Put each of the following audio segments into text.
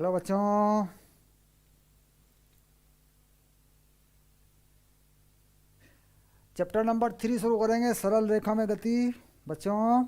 Hello बच्चों। Chapter number 3 शुरू करेंगे, सरल रेखा में गति। बच्चों,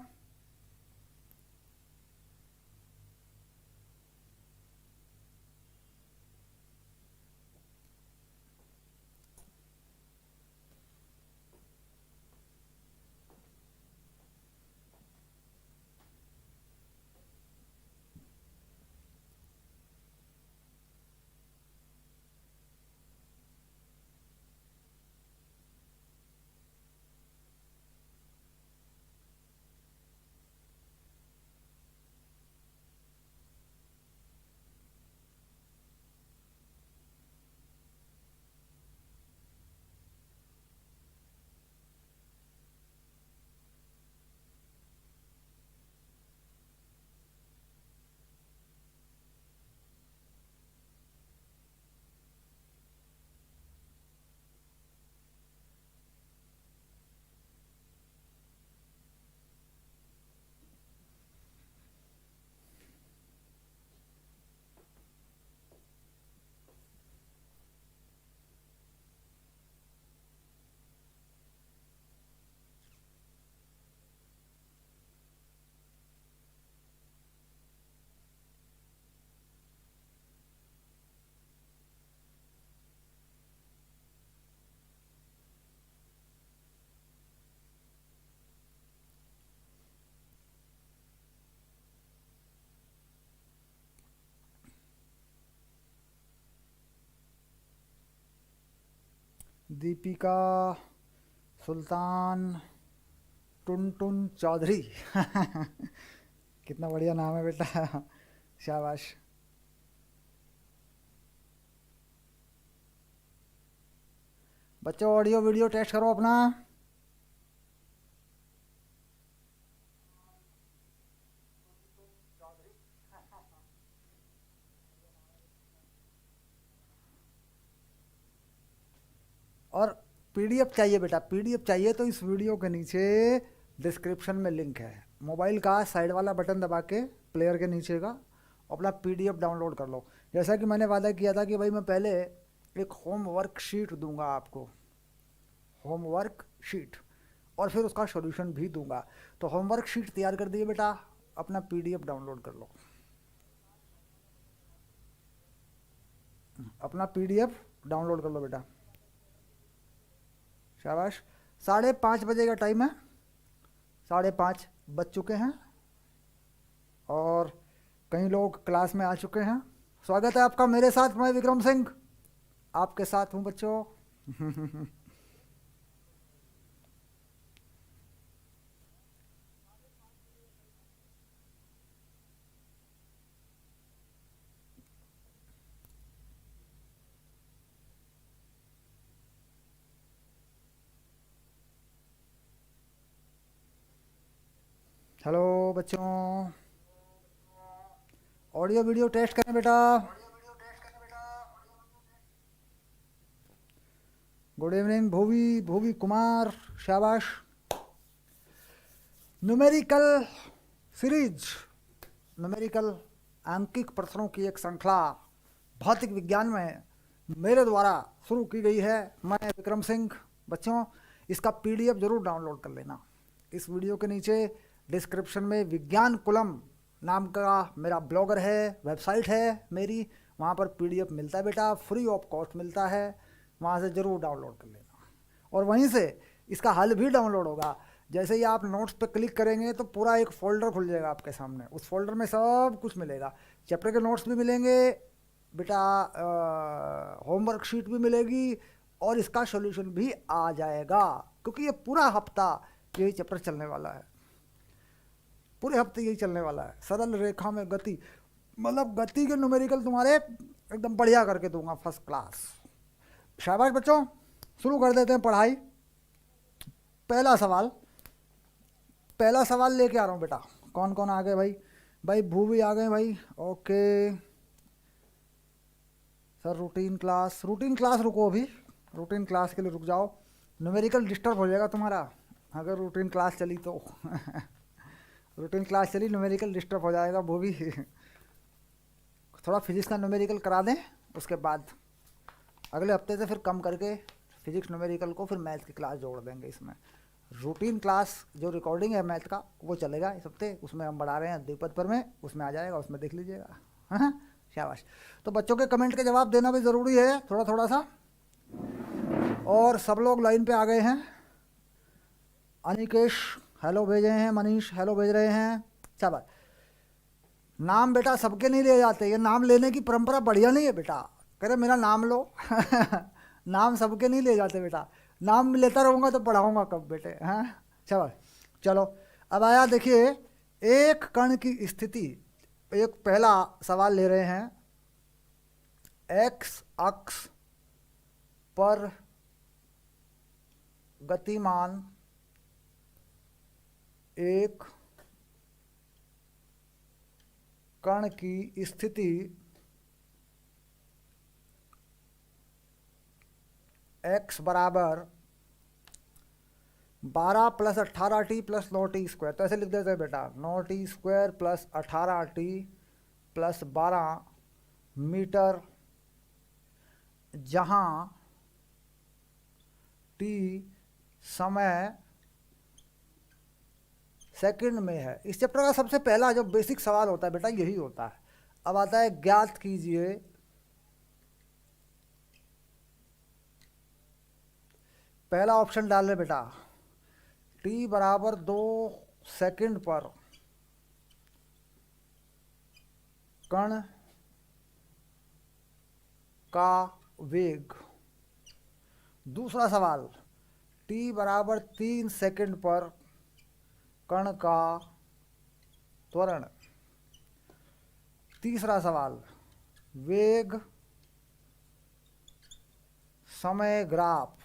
दीपिका सुल्तान टुन चौधरी कितना बढ़िया नाम है बेटा। शाबाश। बच्चों, ऑडियो वीडियो टेस्ट करो अपना। और पीडीएफ चाहिए बेटा, पीडीएफ चाहिए तो इस वीडियो के नीचे डिस्क्रिप्शन में लिंक है। मोबाइल का साइड वाला बटन दबा के प्लेयर के नीचे का अपना पीडीएफ डाउनलोड कर लो। जैसा कि मैंने वादा किया था कि भाई मैं पहले एक होमवर्क शीट दूंगा आपको, होमवर्क शीट, और फिर उसका सॉल्यूशन भी दूंगा। तो होमवर्क शीट तैयार कर दिए बेटा, अपना पीडीएफ डाउनलोड कर लो। अपना पीडीएफ डाउनलोड कर लो बेटा। शाबाश। 5:30 बजे का टाइम है, 5:30 बज चुके हैं और कई लोग क्लास में आ चुके हैं। स्वागत है आपका मेरे साथ। मैं विक्रम सिंह आपके साथ हूँ बच्चों। हेलो बच्चों, ऑडियो वीडियो टेस्ट करें बेटा। गुड इवनिंग भूवी, भूवी कुमार, शाबाश। न्यूमेरिकल सीरीज, न्यूमेरिकल आंकिक प्रश्नों की एक श्रृंखला भौतिक विज्ञान में मेरे द्वारा शुरू की गई है। मैं विक्रम सिंह। बच्चों, इसका पीडीएफ जरूर डाउनलोड कर लेना। इस वीडियो के नीचे डिस्क्रिप्शन में विज्ञान कुलम नाम का मेरा ब्लॉगर है, वेबसाइट है मेरी, वहाँ पर पीडीएफ मिलता है बेटा, फ्री ऑफ कॉस्ट मिलता है। वहाँ से ज़रूर डाउनलोड कर लेना और वहीं से इसका हल भी डाउनलोड होगा। जैसे ही आप नोट्स पे क्लिक करेंगे तो पूरा एक फ़ोल्डर खुल जाएगा आपके सामने। उस फोल्डर में सब कुछ मिलेगा, चैप्टर के नोट्स भी मिलेंगे बेटा, होमवर्क शीट भी मिलेगी और इसका सॉल्यूशन भी आ जाएगा, क्योंकि ये पूरा हफ्ता यही चैप्टर चलने वाला है। पूरे हफ्ते यही चलने वाला है। सरल रेखा में गति, मतलब गति के न्यूमेरिकल तुम्हारे एकदम बढ़िया करके दूंगा, फर्स्ट क्लास। शाबाश बच्चों, शुरू कर देते हैं पढ़ाई। पहला सवाल, पहला सवाल लेके आ रहा हूँ बेटा। कौन कौन आ गए भाई? भाई भूवी आ गए भाई, okay sir. Routine class, routine class रुको अभी, रूटीन क्लास के लिए रुक जाओ। न्यूमेरिकल डिस्टर्ब हो जाएगा तुम्हारा अगर रूटीन क्लास चली तो। रूटीन क्लास चली, न्यूमेरिकल डिस्टर्ब हो जाएगा वो भी। थोड़ा फिजिक्स का न्यूमेरिकल करा दें, उसके बाद अगले हफ्ते से फिर कम करके फिजिक्स न्यूमेरिकल को फिर मैथ की क्लास जोड़ देंगे। इसमें रूटीन क्लास जो रिकॉर्डिंग है मैथ का वो चलेगा इस हफ्ते, उसमें हम बढ़ा रहे हैं द्विपद पर में, उसमें आ जाएगा, उसमें देख लीजिएगा। हाँ, शाबाश। तो बच्चों के कमेंट के जवाब देना भी ज़रूरी है थोड़ा थोड़ा सा। और सब लोग लाइन पे आ गए हैं। अनिकेश हेलो भेजे हैं, मनीष हेलो भेज रहे हैं, शाबाश। नाम बेटा सबके नहीं ले जाते, ये नाम लेने की परंपरा बढ़िया नहीं है बेटा। कह रहे मेरा नाम लो नाम सबके नहीं ले जाते बेटा, नाम लेता रहूँगा तो पढ़ाऊँगा कब बेटे। हाँ शाबाश। चलो अब आया देखिए एक कण की स्थिति। एक पहला सवाल ले रहे हैं, एक्स अक्ष पर गतिमान एक कण की स्थिति x बराबर 12 plus 18t plus 9t square. तो ऐसे लिख देते हैं बेटा, 9t square plus 18t plus 12 metre, जहाँ t समय सेकंड में है। इस चैप्टर का सबसे पहला जो बेसिक सवाल होता है बेटा यही होता है। अब आता है ज्ञात कीजिए पहला ऑप्शन डाल रहे बेटा, t बराबर 2 सेकंड पर कण का वेग। दूसरा सवाल, t बराबर 3 सेकंड पर कण का त्वरण। तीसरा सवाल, वेग समय ग्राफ।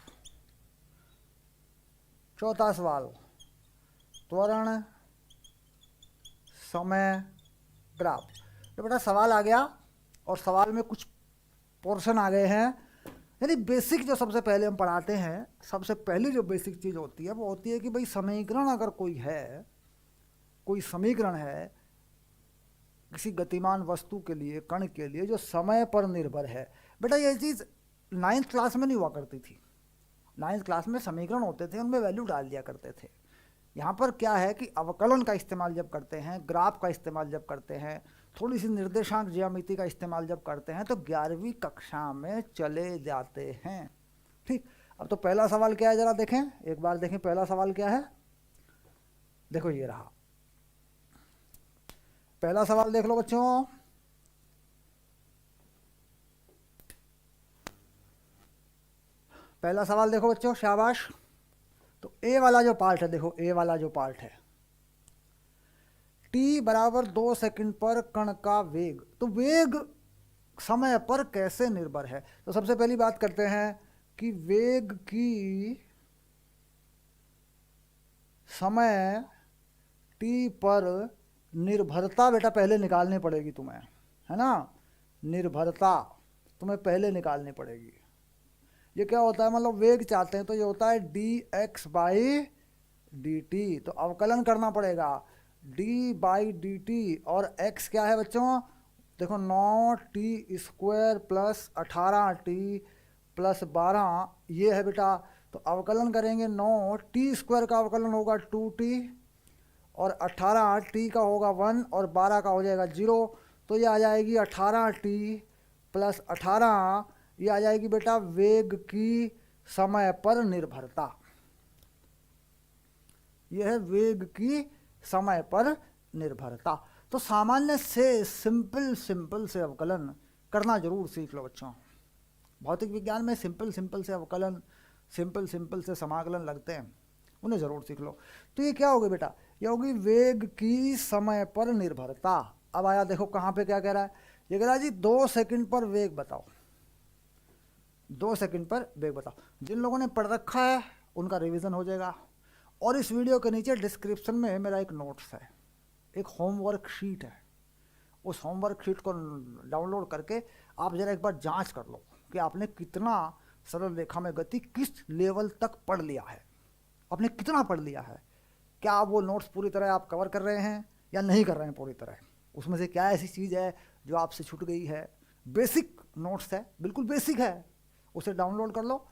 चौथा सवाल, त्वरण समय ग्राफ। तो बेटा सवाल आ गया और सवाल में कुछ पोर्शन आ गए हैं। यानी बेसिक जो सबसे पहले हम पढ़ाते हैं, सबसे पहली जो बेसिक चीज़ होती है वो होती है कि भाई समीकरण अगर कोई है, कोई समीकरण है किसी गतिमान वस्तु के लिए, कण के लिए, जो समय पर निर्भर है। बेटा ये चीज़ 9th क्लास में नहीं हुआ करती थी। 9th क्लास में समीकरण होते थे, उनमें वैल्यू डाल दिया करते थे। यहाँ पर क्या है कि अवकलन का इस्तेमाल जब करते हैं, ग्राफ का इस्तेमाल जब करते हैं, थोड़ी सी निर्देशांक ज्यामिति का इस्तेमाल जब करते हैं, तो 11वीं कक्षा में चले जाते हैं। ठीक, अब तो पहला सवाल क्या है जरा देखें, एक बार देखें पहला सवाल क्या है। देखो ये रहा पहला सवाल, देख लो बच्चों। पहला सवाल देखो बच्चों, शाबाश। तो ए वाला जो पार्ट है, देखो ए वाला जो पार्ट है, t बराबर 2 सेकंड पर कण का वेग। तो वेग समय पर कैसे निर्भर है? तो सबसे पहली बात करते हैं कि वेग की समय t पर निर्भरता बेटा पहले निकालनी पड़ेगी तुम्हें, है ना। निर्भरता तुम्हें पहले निकालनी पड़ेगी। ये क्या होता है, मतलब वेग चाहते हैं तो ये होता है dx बाई dt। तो अवकलन करना पड़ेगा, d बाई dt। और x क्या है बच्चों, देखो 9t square plus 18t plus 12 ये है बेटा। तो अवकलन करेंगे, 9t स्क्वायर का अवकलन होगा 2t और 18t का होगा 1 और 12 का हो जाएगा 0। तो ये आ जाएगी 18t प्लस 18, ये आ जाएगी बेटा वेग की समय पर निर्भरता। यह है वेग की समय पर निर्भरता। तो सामान्य से सिंपल से अवकलन करना जरूर सीख लो बच्चों। भौतिक विज्ञान में सिंपल से अवकलन, सिंपल से समाकलन लगते हैं, उन्हें ज़रूर सीख लो। तो ये क्या होगी बेटा, ये होगी वेग की समय पर निर्भरता। अब आया देखो कहाँ पे क्या कह रहा है, ये कह रहा है जी 2 सेकंड पर वेग बताओ। 2 सेकंड पर वेग बताओ। जिन लोगों ने पढ़ रखा है उनका रिवीजन हो जाएगा। और इस वीडियो के नीचे डिस्क्रिप्शन में मेरा एक नोट्स है, एक होमवर्क शीट है। उस होमवर्क शीट को डाउनलोड करके आप ज़रा एक बार जांच कर लो कि आपने कितना सरल रेखा में गति किस लेवल तक पढ़ लिया है, आपने कितना पढ़ लिया है। क्या वो नोट्स पूरी तरह आप कवर कर रहे हैं या नहीं कर रहे हैं पूरी तरह। उसमें से क्या ऐसी चीज़ है जो आपसे छूट गई है। बेसिक नोट्स है, बिल्कुल बेसिक है, उसे डाउनलोड कर लो।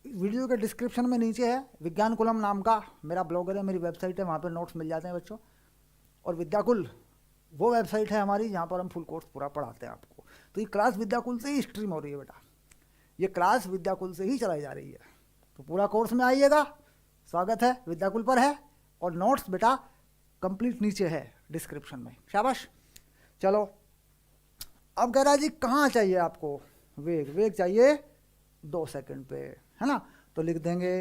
वीडियो के डिस्क्रिप्शन में नीचे है विज्ञान कुलम नाम का मेरा ब्लॉगर है, मेरी वेबसाइट है, वहाँ पर नोट्स मिल जाते हैं बच्चों। और विद्याकुल वो वेबसाइट है हमारी जहाँ पर हम फुल कोर्स पूरा पढ़ाते हैं आपको। तो ये क्लास विद्याकुल से ही स्ट्रीम हो रही है बेटा, ये क्लास विद्याकुल से ही चलाई जा रही है। तो पूरा कोर्स में आइएगा, स्वागत है, विद्याकुल पर है। और नोट्स बेटा कंप्लीट नीचे है डिस्क्रिप्शन में। शाबाश। चलो अब कह रहा है जी कहाँ चाहिए आपको वेग, वेग चाहिए 2 सेकंड पे, है ना। तो लिख देंगे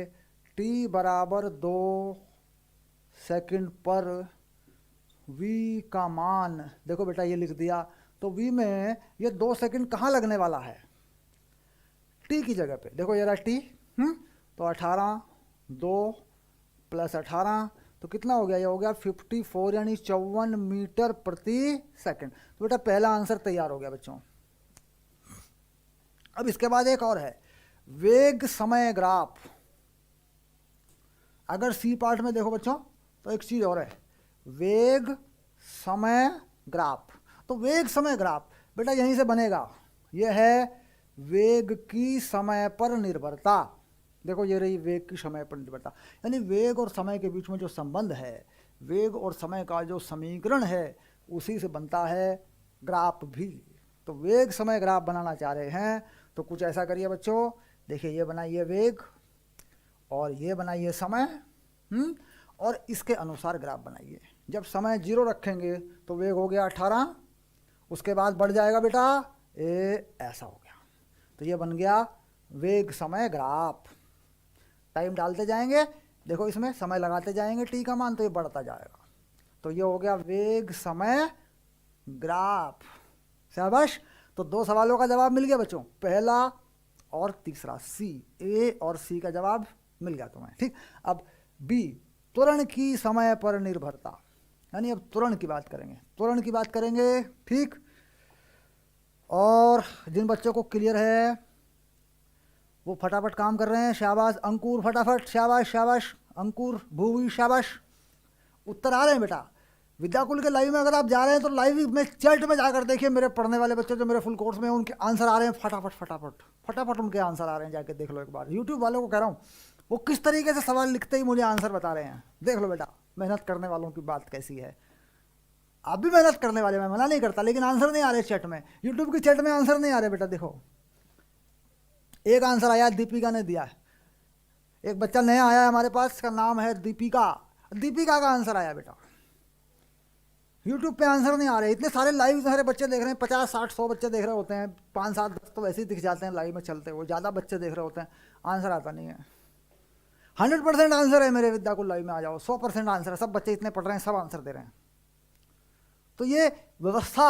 t बराबर 2 सेकंड पर v का मान, देखो बेटा ये लिख दिया। तो v में ये 2 सेकंड कहाँ लगने वाला है, t की जगह पे। देखो ये रहा t, तो 18 2 प्लस 18 तो कितना हो गया, ये हो गया 54 यानी 54 मीटर प्रति सेकंड। तो बेटा पहला आंसर तैयार हो गया बच्चों। अब इसके बाद एक और है वेग समय ग्राफ। अगर सी पार्ट में देखो बच्चों तो एक चीज और है, वेग समय ग्राफ। तो वेग समय ग्राफ बेटा यहीं से बनेगा, यह है वेग की समय पर निर्भरता। देखो ये रही वेग की समय पर निर्भरता, यानी वेग और समय के बीच में जो संबंध है, वेग और समय का जो समीकरण है उसी से बनता है ग्राफ भी। तो वेग समय ग्राफ बनाना चाह रहे हैं तो कुछ ऐसा करिए बच्चों, देखिए ये बनाइए वेग और ये बनाइए समय, और इसके अनुसार ग्राफ बनाइए। जब समय 0 रखेंगे तो वेग हो गया 18, उसके बाद बढ़ जाएगा बेटा ये ऐसा हो गया। तो ये बन गया वेग समय ग्राफ। टाइम डालते जाएंगे, देखो इसमें समय लगाते जाएंगे टी का मान, तो ये बढ़ता जाएगा। तो ये हो गया वेग समय ग्राफ। शाबाश। तो 2 सवालों का जवाब मिल गया बच्चों, पहला और तीसरा, सी, ए और सी का जवाब मिल गया तुम्हें। ठीक। अब बी, त्वरण की समय पर निर्भरता, यानी अब त्वरण की बात करेंगे, त्वरण की बात करेंगे। ठीक। और जिन बच्चों को क्लियर है वो फटाफट काम कर रहे हैं, शाबाश। अंकुर फटाफट, शाबाश शाबाश अंकुर, भूवी शाबाश, उत्तर आ रहे हैं बेटा। विद्याकुल के लाइव में अगर आप जा रहे हैं तो लाइव में चैट में जाकर देखिए, मेरे पढ़ने वाले बच्चे जो मेरे फुल कोर्स में उनके आंसर आ रहे हैं फटाफट फटाफट फटाफट, उनके आंसर आ रहे हैं, जाके देख लो एक बार। यूट्यूब वालों को कह रहा हूँ वो किस तरीके से सवाल लिखते ही मुझे आंसर बता रहे हैं, देख लो बेटा मेहनत करने वालों की बात कैसी है। आप भी मेहनत करने वाले, मैं मना नहीं करता, लेकिन आंसर नहीं आ रहे चैट में, यूट्यूब की चैट में आंसर नहीं आ रहे बेटा। देखो एक आंसर आया, दीपिका ने दिया है, एक बच्चा नया आया है हमारे पास, इसका नाम है दीपिका, दीपिका का आंसर आया बेटा। यूट्यूब पे आंसर नहीं आ रहे, इतने सारे लाइव सारे बच्चे देख रहे हैं, 50 60 100 बच्चे देख रहे होते हैं, 5 7 10 तो वैसे ही दिख जाते हैं लाइव में चलते हुए, ज़्यादा बच्चे देख रहे होते हैं, आंसर आता नहीं है। 100% आंसर है मेरे विद्याकुल लाइव में आ जाओ, 100% आंसर है, सब बच्चे इतने पढ़ रहे हैं, सब आंसर दे रहे हैं। तो ये व्यवस्था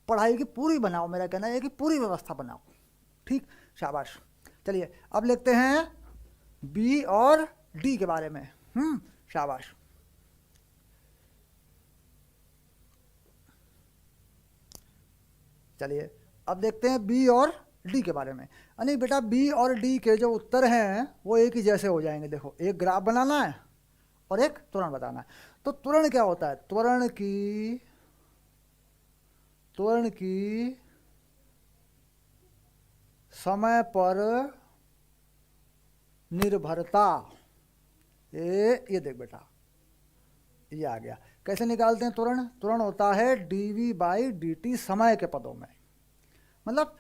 पढ़ाई की पूरी बनाओ, मेरा कहना है कि पूरी व्यवस्था बनाओ। ठीक, शाबाश। चलिए अब लिखते हैं बी और डी के बारे में। शाबाश। चलिए अब देखते हैं बी और डी के बारे में। यानी बेटा बी और डी के जो उत्तर हैं वो एक ही जैसे हो जाएंगे। देखो एक ग्राफ बनाना है और एक त्वरण बताना है। तो त्वरण क्या होता है, त्वरण की समय पर निर्भरता, ये देख बेटा ये आ गया। कैसे निकालते हैं त्वरण, त्वरण होता है dv बाई dt समय के पदों में, मतलब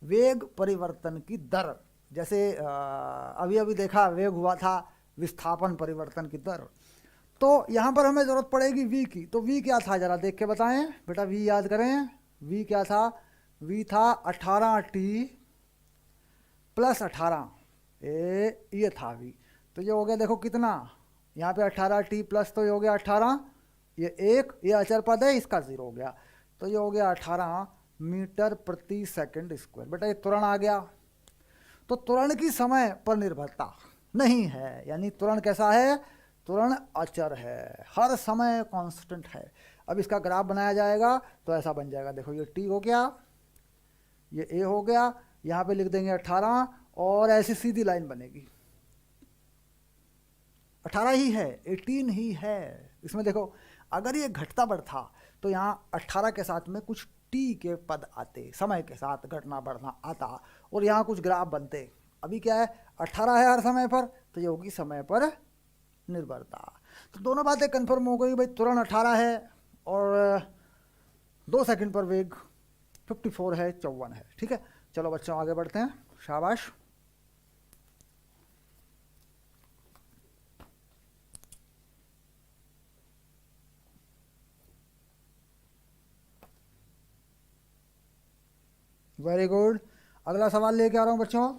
वेग परिवर्तन की दर। जैसे अभी अभी देखा वेग हुआ था विस्थापन परिवर्तन की दर, तो यहाँ पर हमें ज़रूरत पड़ेगी v की। तो v क्या था जरा देख के बताएं बेटा, v याद करें, v क्या था, v था 18t प्लस 18, ये था v। तो ये हो गया देखो कितना, यहाँ पे 18t प्लस, तो ये हो गया 18, ये एक, ये अचर पद है इसका 0 हो गया, तो ये हो गया 18 मीटर प्रति सेकंड स्क्वायर। बेटा ये त्वरण आ गया। तो त्वरण की समय पर निर्भरता नहीं है, यानी त्वरण कैसा है, त्वरण अचर है, हर समय कांस्टेंट है। अब इसका ग्राफ बनाया जाएगा तो ऐसा बन जाएगा, देखो ये t हो गया, ये a हो गया, यहाँ पे लिख देंगे 18 और ऐसी सीधी लाइन बनेगी। 18 ही है, 18 ही है, इसमें देखो, अगर ये घटता बढ़ता तो यहाँ 18 के साथ में कुछ टी के पद आते, समय के साथ घटना बढ़ना आता, और यहाँ कुछ ग्राफ बनते। अभी क्या है, 18 है हर समय पर, तो ये होगी समय पर निर्भरता। तो दोनों बातें कंफर्म हो गई भाई, त्वरण 18 है और 2 सेकंड पर वेग 54 है, 54 है। ठीक है, चलो बच्चों आगे बढ़ते हैं, शाबाश। वेरी गुड, अगला सवाल लेके आ रहा हूं बच्चों।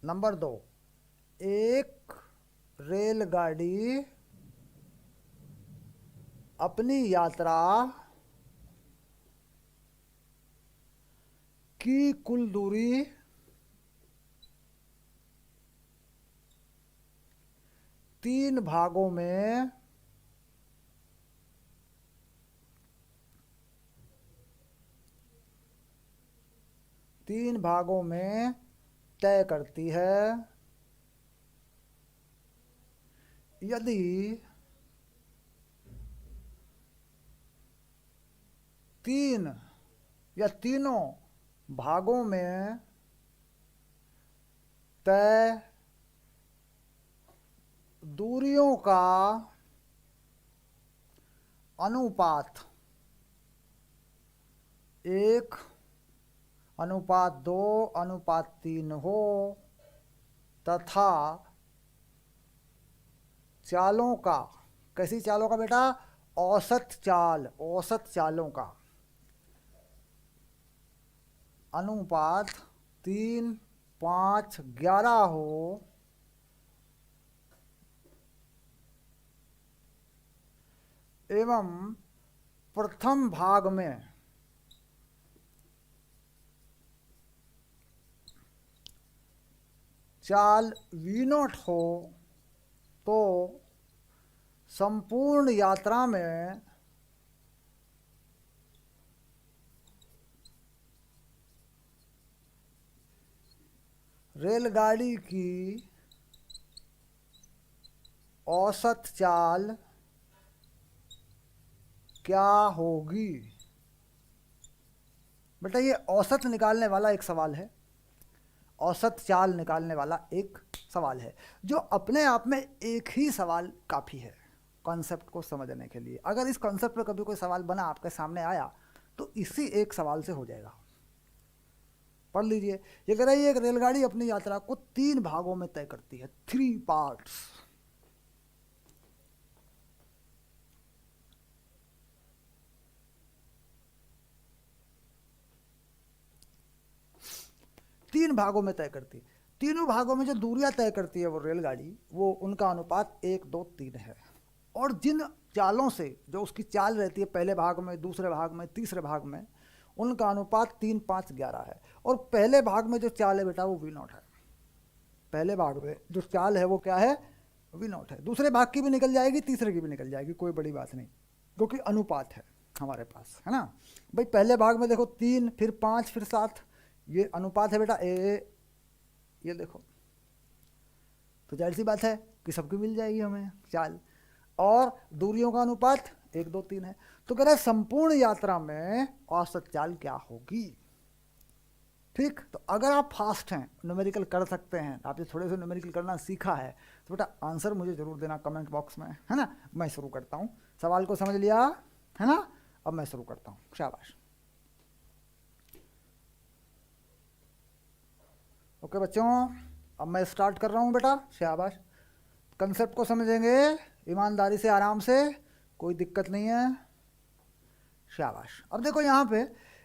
नंबर 2, एक रेलगाड़ी अपनी यात्रा की कुल दूरी 3 भागों में तय करती है। यदि तीनों भागों में तय दूरियों का अनुपात 1:2:3 हो, तथा चालों का, कैसी चालों का बेटा, औसत चालों का अनुपात 3:5:11 हो, एवं प्रथम भाग में चाल V0 हो, तो संपूर्ण यात्रा में रेलगाड़ी की औसत चाल क्या होगी। बेटा ये औसत निकालने वाला एक सवाल है, औसत चाल निकालने वाला एक सवाल है, जो अपने आप में एक ही सवाल काफ़ी है कॉन्सेप्ट को समझने के लिए। अगर इस कॉन्सेप्ट पर कभी कोई सवाल बना आपके सामने आया तो इसी एक सवाल से हो जाएगा। पढ़ लीजिए, ये कह रही है एक रेलगाड़ी अपनी यात्रा को 3 भागों में तय करती है, 3 पार्ट्स। तीन भागों में तय करती है। तीनों भागों में जो दूरियां तय करती है वो रेलगाड़ी, वो उनका अनुपात 1:2:3 है। और जिन चालों से, जो उसकी चाल रहती है पहले भाग में, दूसरे भाग में, तीसरे भाग में, उनका अनुपात 3:5:11 है। और पहले भाग में जो चाल है बेटा वो V0 है। पहले भाग में जो चाल है वो क्या है, V0 है। दूसरे भाग की भी निकल जाएगी, तीसरे की भी निकल जाएगी, कोई बड़ी बात नहीं, क्योंकि अनुपात है हमारे पास, है ना भाई। पहले भाग में देखो 3, फिर 5, फिर 7, ये अनुपात है बेटा ये देखो, तो जाहिर सी बात है कि सबकी मिल जाएगी हमें चाल। और दूरियों का अनुपात 1:2:3 है। तो कह रहे संपूर्ण यात्रा में औसत चाल क्या होगी। ठीक, तो अगर आप फास्ट हैं, न्यूमेरिकल कर सकते हैं, आपने थोड़े से न्यूमेरिकल करना सीखा है, तो बेटा आंसर मुझे जरूर देना कमेंट बॉक्स में, है ना। मैं शुरू करता हूँ, सवाल को समझ लिया है ना, अब मैं शुरू करता हूँ, शाबाश। ओके बच्चों, अब मैं स्टार्ट कर रहा हूँ बेटा, शाबाश। कंसेप्ट को समझेंगे ईमानदारी से, आराम से, कोई दिक्कत नहीं है, शाबाश। अब देखो यहाँ पे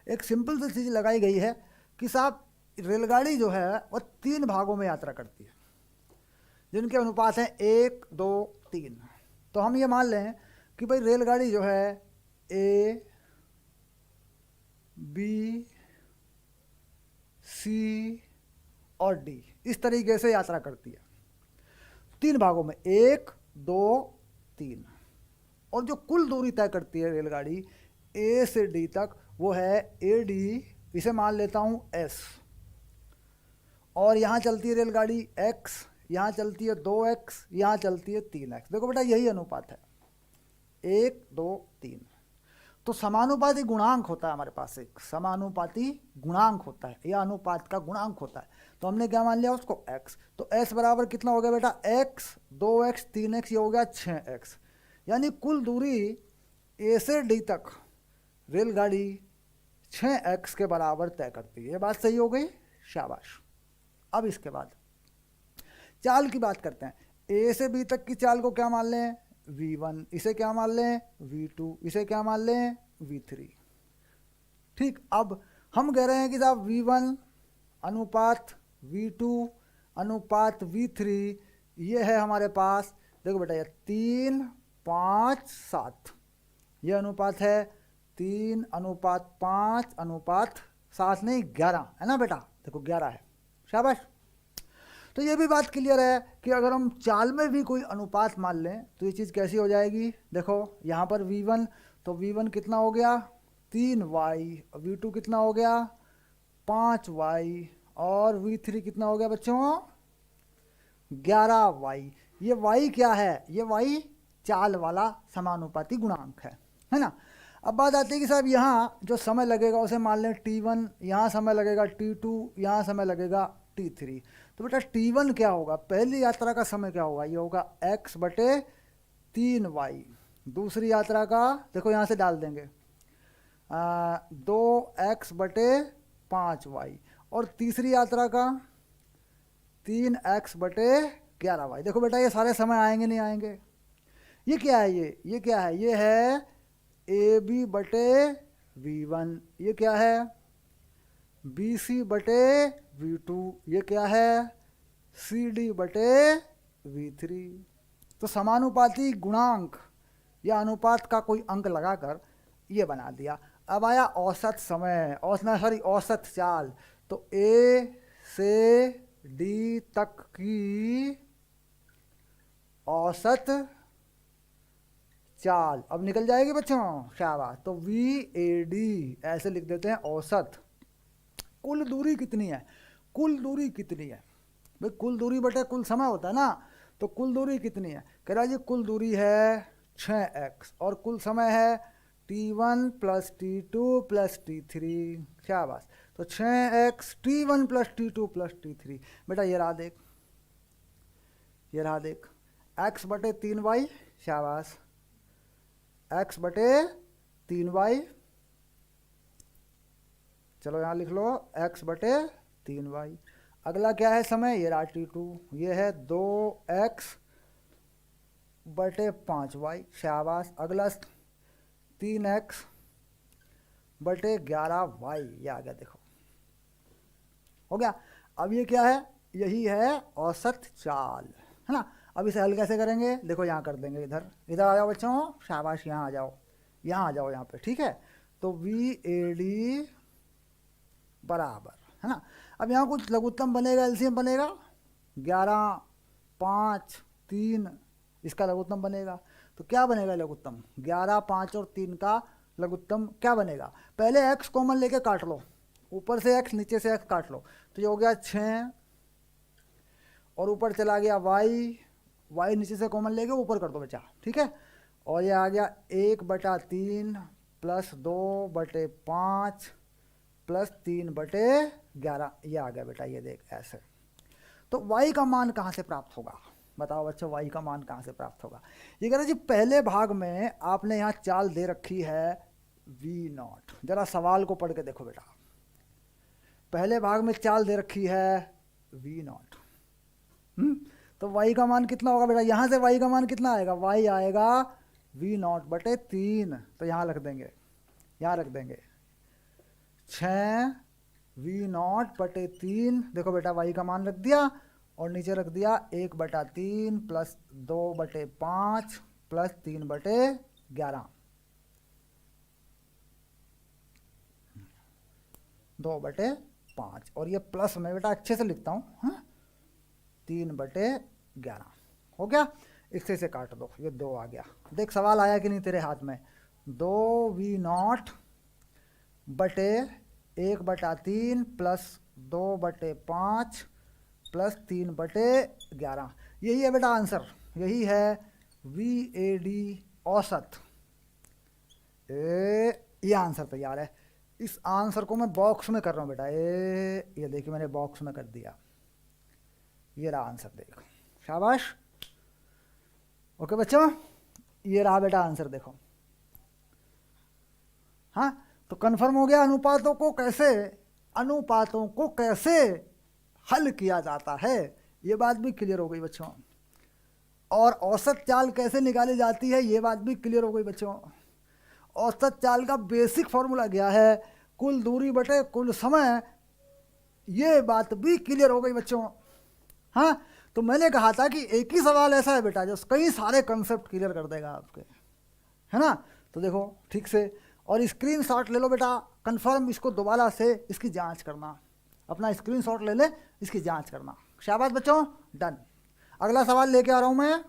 एक सिंपल सी चीज़ लगाई गई है कि साहब रेलगाड़ी जो है वह 3 भागों में यात्रा करती है, जिनके अनुपात हैं 1:2:3। तो हम ये मान लें कि भाई रेलगाड़ी जो है A, B, C और D इस तरीके से यात्रा करती है। 3 भागों में, 1 2 3। और जो कुल दूरी तय करती है रेलगाड़ी ए से डी तक वो है ए डी, इसे मान लेता हूँ एस। और यहाँ चलती है रेलगाड़ी एक्स, यहाँ चलती है 2x, यहाँ चलती है 3x। देखो बेटा यही अनुपात है 1 2 3। तो समानुपाती गुणांक होता है हमारे पास, एक समानुपाती गुणांक होता है, या अनुपात का गुणांक होता है। तो हमने क्या मान लिया उसको x। तो s बराबर कितना हो गया बेटा, x 2x 3x, ये हो गया 6x। यानी कुल दूरी a से d तक रेलगाड़ी 6x के बराबर तय करती है। ये बात सही हो गई, शाबाश। अब इसके बाद चाल की बात करते हैं। a से b तक की चाल को क्या मान लें, v1, इसे क्या मान लें v2, इसे क्या मान लें v3। ठीक, अब हम कह रहे हैं कि साहब v1 अनुपात v2 अनुपात v3, ये है हमारे पास। देखो बेटा ये 3 5 7, ये अनुपात है 3 अनुपात 5 अनुपात 7 नहीं 11 है ना बेटा। देखो 11 है, शाबाश। तो ये भी बात क्लियर है कि अगर हम चाल में भी कोई अनुपात मान लें तो ये चीज़ कैसी हो जाएगी। देखो यहाँ पर v1, तो v1 कितना हो गया 3y, v2 कितना हो गया 5y, और v3 कितना हो गया बच्चों 11y। ये y क्या है, ये y चाल वाला समानुपाती गुणांक है ना। अब बात आती है कि साहब यहाँ जो समय लगेगा उसे मान लें t1, यहाँ समय लगेगा t2, यहाँ समय लगेगा t3। तो बेटा t1 क्या होगा, पहली यात्रा का समय क्या होगा, ये होगा x बटे 3y। दूसरी यात्रा का देखो यहाँ से डाल देंगे 2x बटे 5y, और तीसरी यात्रा का 3x बटे 11y। देखो बेटा ये सारे समय आएंगे नहीं आएंगे। ये क्या है, ये क्या है, ये है ए बी बटे v1, ये क्या है बी सी बटे v2, ये क्या है सी डी बटे v3। तो समानुपाती गुणांक या अनुपात का कोई अंक लगाकर ये बना दिया। अब आया औसत समय, औसत चाल। तो ए से डी तक की औसत चाल अब निकल जाएगी बच्चों, शाबाश। तो वी ए डी ऐसे लिख देते हैं औसत। कुल दूरी कितनी है, कुल दूरी कितनी है भाई, कुल दूरी बटे कुल समय होता है ना। तो कुल दूरी कितनी है, कह रहा जी कुल दूरी है 6x, और कुल समय है t1 plus t2 plus t3, शाबाश। तो 6x t1 plus t2 plus t3। बेटा ये रहा देख, ये रहा देख x बटे 3y, शाबाश, x बटे 3y। चलो यहाँ लिख लो x बटे 3y। अगला क्या है समय, ये रहा t2, ये है 2x बटे 5y, शाबाश। अगला 3x बटे 11y, ये आ गया, देखो हो गया। अब ये क्या है, यही है औसत चाल, है ना। अब इसे हल कैसे करेंगे, देखो यहाँ कर देंगे, इधर इधर आ जाओ बच्चों, शाबाश, यहाँ आ जाओ, यहाँ आ जाओ यहाँ पे, ठीक है। तो वी ए डी बराबर, है ना। अब यहाँ कुछ लघुत्तम बनेगा, एलसीएम बनेगा 11 5 3, इसका लघुत्तम बनेगा। तो क्या बनेगा लघुत्तम, 11 5 और 3 का लघुत्तम क्या बनेगा। पहले x कॉमन लेके काट लो, ऊपर से x नीचे से x काट लो। तो ये हो गया 6, और ऊपर चला गया y नीचे से कॉमन लेके ऊपर कर दो बच्चा, ठीक है। और ये आ गया 1/3 प्लस 2/5 प्लस 3/11, ये आ गया बेटा, ये देख ऐसे। तो y का मान कहाँ से प्राप्त होगा, बताओ बच्चों, y का मान कहाँ से प्राप्त होगा। ये कह रहे जी पहले भाग में आपने यहाँ चाल दे रखी है v0, जरा सवाल को पढ़ के देखो बेटा। पहले भाग में चाल दे रखी है v0, तो y का मान कितना होगा बेटा, यहाँ से y का मान कितना आएगा, y आएगा v0 बटे 3। तो यहाँ रख देंगे, यहाँ रख देंगे 6 v0 बटे 3। देखो बेटा y का मान रख दिया, और नीचे रख दिया 1/3 प्लस 2/5 प्लस 3/11, 2/5, और ये प्लस में बेटा अच्छे से लिखता हूँ, 3/11, हो गया, इससे इसे काट दो, ये 2 आ गया। देख सवाल आया कि नहीं तेरे हाथ में। 2v0 बटे 1/3 प्लस 2/5 प्लस 3/11, यही है बेटा आंसर, यही है VAD औसत। ये आंसर तैयार है। इस आंसर को मैं बॉक्स में कर रहा हूँ बेटा, ये देखिए मैंने बॉक्स में कर दिया, ये रहा आंसर, देखो शाबाश। ओके बच्चों, ये रहा बेटा आंसर, देखो। हाँ, तो कंफर्म हो गया अनुपातों को कैसे हल किया जाता है, ये बात भी क्लियर हो गई बच्चों। और औसत चाल कैसे निकाली जाती है, ये बात भी क्लियर हो गई बच्चों। औसत चाल का बेसिक फॉर्मूला क्या है, कुल दूरी बटे कुल समय, ये बात भी क्लियर हो गई बच्चों। हाँ, तो मैंने कहा था कि एक ही सवाल ऐसा है बेटा जो कई सारे कंसेप्ट क्लियर कर देगा आपके, है ना। तो देखो ठीक से, और स्क्रीनशॉट ले लो बेटा, कंफर्म इसको दोबारा से इसकी जांच करना, अपना स्क्रीनशॉट ले ले, इसकी जांच करना। शाबाश बच्चों, डन। अगला सवाल लेके आ रहा हूं मैं।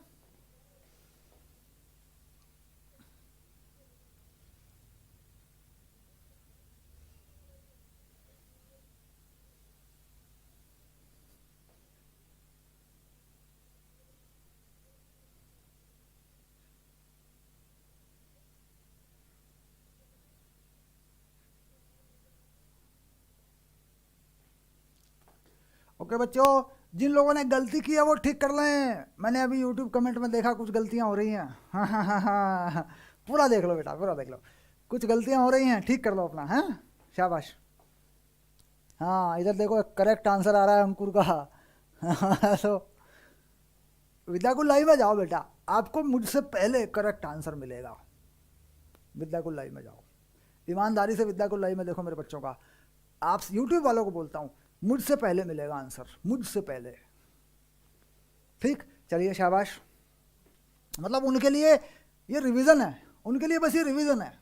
ओके बच्चों, जिन लोगों ने गलती की है वो ठीक कर लें। मैंने अभी यूट्यूब कमेंट में देखा कुछ गलतियां हो रही हैं। हाँ हाँ हाँ हाँ हाँ, पूरा देख लो बेटा, पूरा देख लो, कुछ गलतियां हो रही हैं, ठीक कर लो अपना, है शाबाश। हाँ, इधर देखो करेक्ट आंसर आ रहा है अंकुर का। तो विद्याकुल लाइव में जाओ बेटा, आपको मुझसे पहले करेक्ट आंसर मिलेगा। विद्याकुल लाइव में जाओ, ईमानदारी से विद्याकुल लाइव में देखो मेरे बच्चों का। आप यूट्यूब वालों को बोलता हूँ, मुझसे पहले मिलेगा आंसर, मुझसे पहले। ठीक, चलिए शाबाश। मतलब उनके लिए ये रिवीजन है, उनके लिए बस ये रिवीजन है।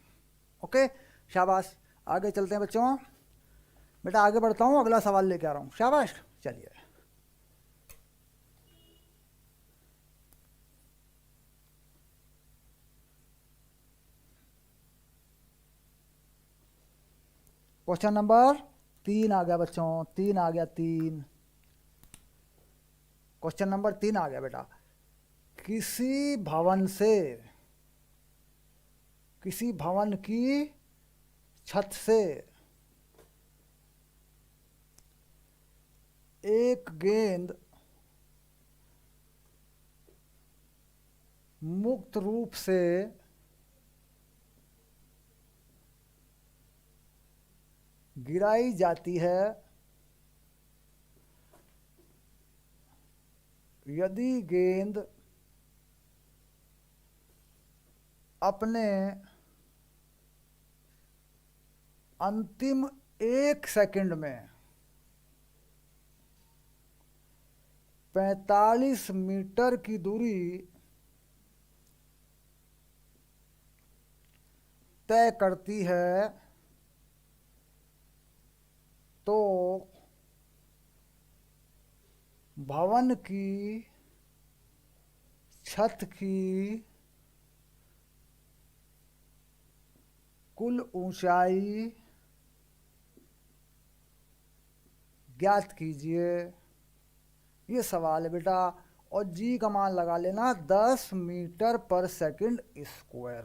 ओके शाबाश, आगे चलते हैं बच्चों। बेटा आगे बढ़ता हूँ, अगला सवाल लेके आ रहा हूँ। शाबाश, चलिए। क्वेश्चन नंबर 3 आ गया बच्चों, 3 आ गया, 3। क्वेश्चन नंबर 3 आ गया बेटा। किसी भवन की छत से एक गेंद मुक्त रूप से गिराई जाती है, यदि गेंद अपने अंतिम 1 सेकंड में 45 मीटर की दूरी तय करती है, तो भवन की छत की कुल ऊंचाई ज्ञात कीजिए। ये सवाल है बेटा, और जी का मान लगा लेना 10 मीटर पर सेकंड स्क्वायर।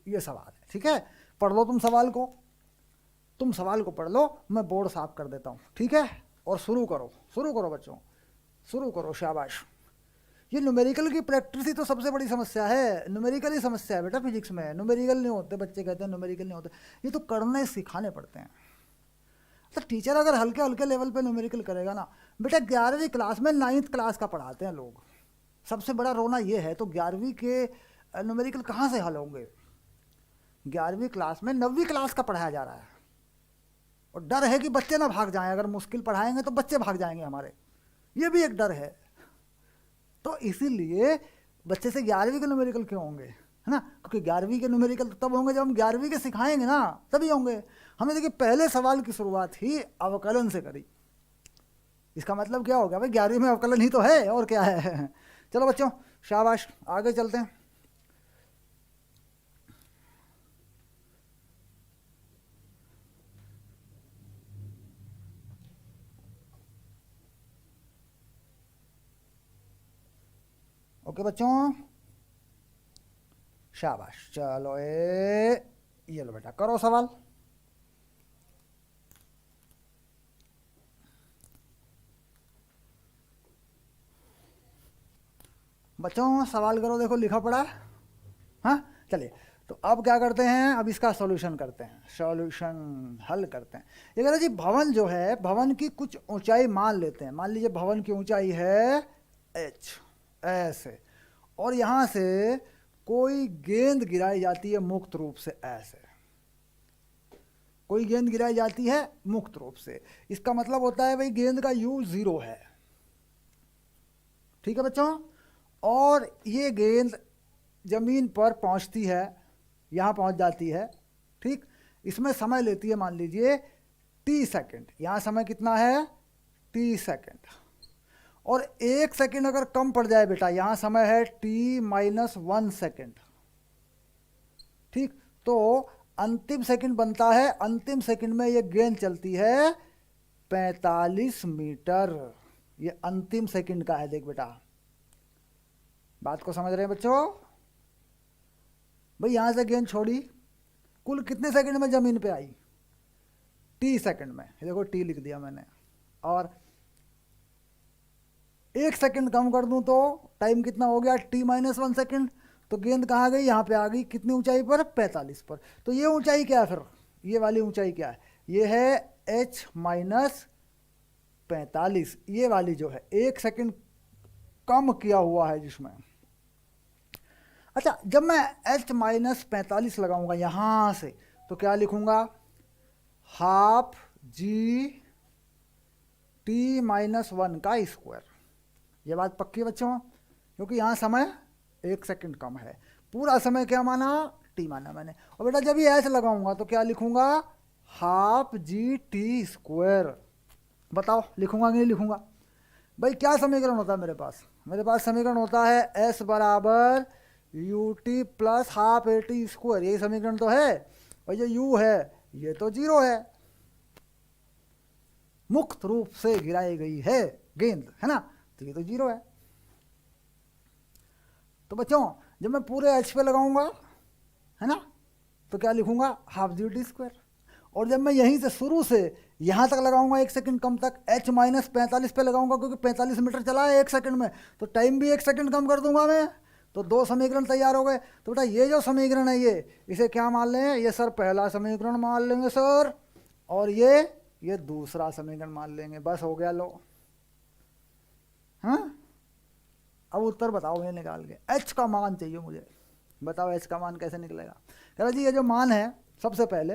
ये सवाल है, ठीक है। पढ़ लो तुम सवाल को, पढ़ लो, मैं बोर्ड साफ कर देता हूँ, ठीक है। और शुरू करो बच्चों, शुरू करो, शाबाश। ये न्यूमेरिकल की प्रैक्टिस ही तो सबसे बड़ी समस्या है, न्यूमेरिकल ही समस्या है बेटा फिजिक्स में। न्यूमेरिकल नहीं होते, बच्चे कहते हैं न्यूमेरिकल नहीं होते, ये तो करने सिखाने पड़ते हैं। तो टीचर अगर हल्के हल्के लेवल पे न्यूमेरिकल करेगा ना बेटा, 11वीं क्लास में 9th क्लास का पढ़ाते हैं लोग। सबसे बड़ा रोना ये है, तो 11वीं के न्यूमेरिकल कहाँ से हल होंगे। 11वीं क्लास में 9वीं क्लास का पढ़ाया जा रहा है, और डर है कि बच्चे ना भाग जाएं। अगर मुश्किल पढ़ाएंगे तो बच्चे भाग जाएंगे हमारे, ये भी एक डर है। तो इसीलिए बच्चे से 11वीं के न्यूमेरिकल क्यों होंगे, है ना। क्योंकि 11वीं के न्यूमेरिकल तब होंगे जब हम 11वीं के सिखाएंगे ना, तभी होंगे। हमने देखिए पहले सवाल की शुरुआत ही अवकलन से करी। इसका मतलब क्या हो गया भाई, 11वीं में अवकलन ही तो है, और क्या है। चलो बच्चों शाबाश, आगे चलते हैं। ओके बच्चों, शाबाश। चलो ये लो बेटा, करो सवाल। बच्चों सवाल करो, देखो लिखा पड़ा है। हाँ चलिए, तो अब क्या करते हैं, अब इसका सॉल्यूशन करते हैं, सॉल्यूशन हल करते हैं। ये कह रहे जी भवन जो है, भवन की कुछ ऊंचाई मान लेते हैं। मान लीजिए भवन की ऊंचाई है h, ऐसे, और यहाँ से कोई गेंद गिराई जाती है मुक्त रूप से, ऐसे कोई गेंद गिराई जाती है मुक्त रूप से। इसका मतलब होता है भाई गेंद का u 0 है, ठीक है बच्चों। और ये गेंद जमीन पर पहुंचती है, यहाँ पहुंच जाती है, ठीक। इसमें समय लेती है मान लीजिए t सेकंड। यहाँ समय कितना है, t सेकंड। और 1 सेकंड अगर कम पड़ जाए बेटा, यहाँ समय है t-1 सेकंड, ठीक। तो अंतिम सेकंड बनता है, अंतिम सेकंड में ये गेंद चलती है 45 मीटर। ये अंतिम सेकंड का है, देख बेटा, बात को समझ रहे हैं बच्चों। भाई यहां से गेंद छोड़ी, कुल कितने सेकंड में जमीन पे आई, t सेकंड में। देखो t लिख दिया मैंने, और 1 सेकंड कम कर दूं तो टाइम कितना हो गया, t-1 सेकंड। तो गेंद कहाँ गई, यहाँ पे आ गई, कितनी ऊंचाई पर, 45 पर। तो ये ऊंचाई क्या है फिर, ये वाली ऊंचाई क्या है, ये है h-45। ये वाली जो है 1 सेकंड कम किया हुआ है जिसमें। अच्छा, जब मैं h-45 लगाऊंगा यहां से, तो क्या लिखूंगा, हाफ जी t-1 का स्क्वायर। ये बात पक्की है बच्चों, क्योंकि यहाँ समय 1 सेकंड कम है, पूरा समय क्या माना, t माना मैंने। और बेटा जब ये h लगाऊंगा तो क्या लिखूंगा, हाफ जी टी स्क्वायर। बताओ लिखूंगा कि नहीं लिखूंगा। भाई क्या समीकरण होता है मेरे पास, मेरे पास समीकरण होता है s बराबर U T plus half A T square. यही समीकरण तो है। और ये u है, ये तो 0 है, मुक्त रूप से गिराई गई है गेंद, है ना, तो ये तो 0 है। तो बच्चों जब मैं पूरे h पे लगाऊंगा, है ना, तो क्या लिखूंगा, हाफ जी टी स्क्वायर। और जब मैं यहीं से शुरू से यहाँ तक लगाऊंगा 1 सेकंड कम तक, h-45 पे लगाऊंगा, क्योंकि 45 मीटर चला है 1 सेकंड में, तो टाइम भी 1 सेकंड कम कर दूंगा मैं। तो 2 समीकरण तैयार हो गए। तो बेटा ये जो समीकरण है ये, इसे क्या मान लें, ये सर पहला समीकरण मान लेंगे सर, और ये दूसरा समीकरण मान लेंगे, बस हो गया। लो हाँ, अब उत्तर बताओ ये निकाल के। h का मान चाहिए मुझे, बताओ h का मान कैसे निकलेगा। कह रहा जी ये जो मान है, सबसे पहले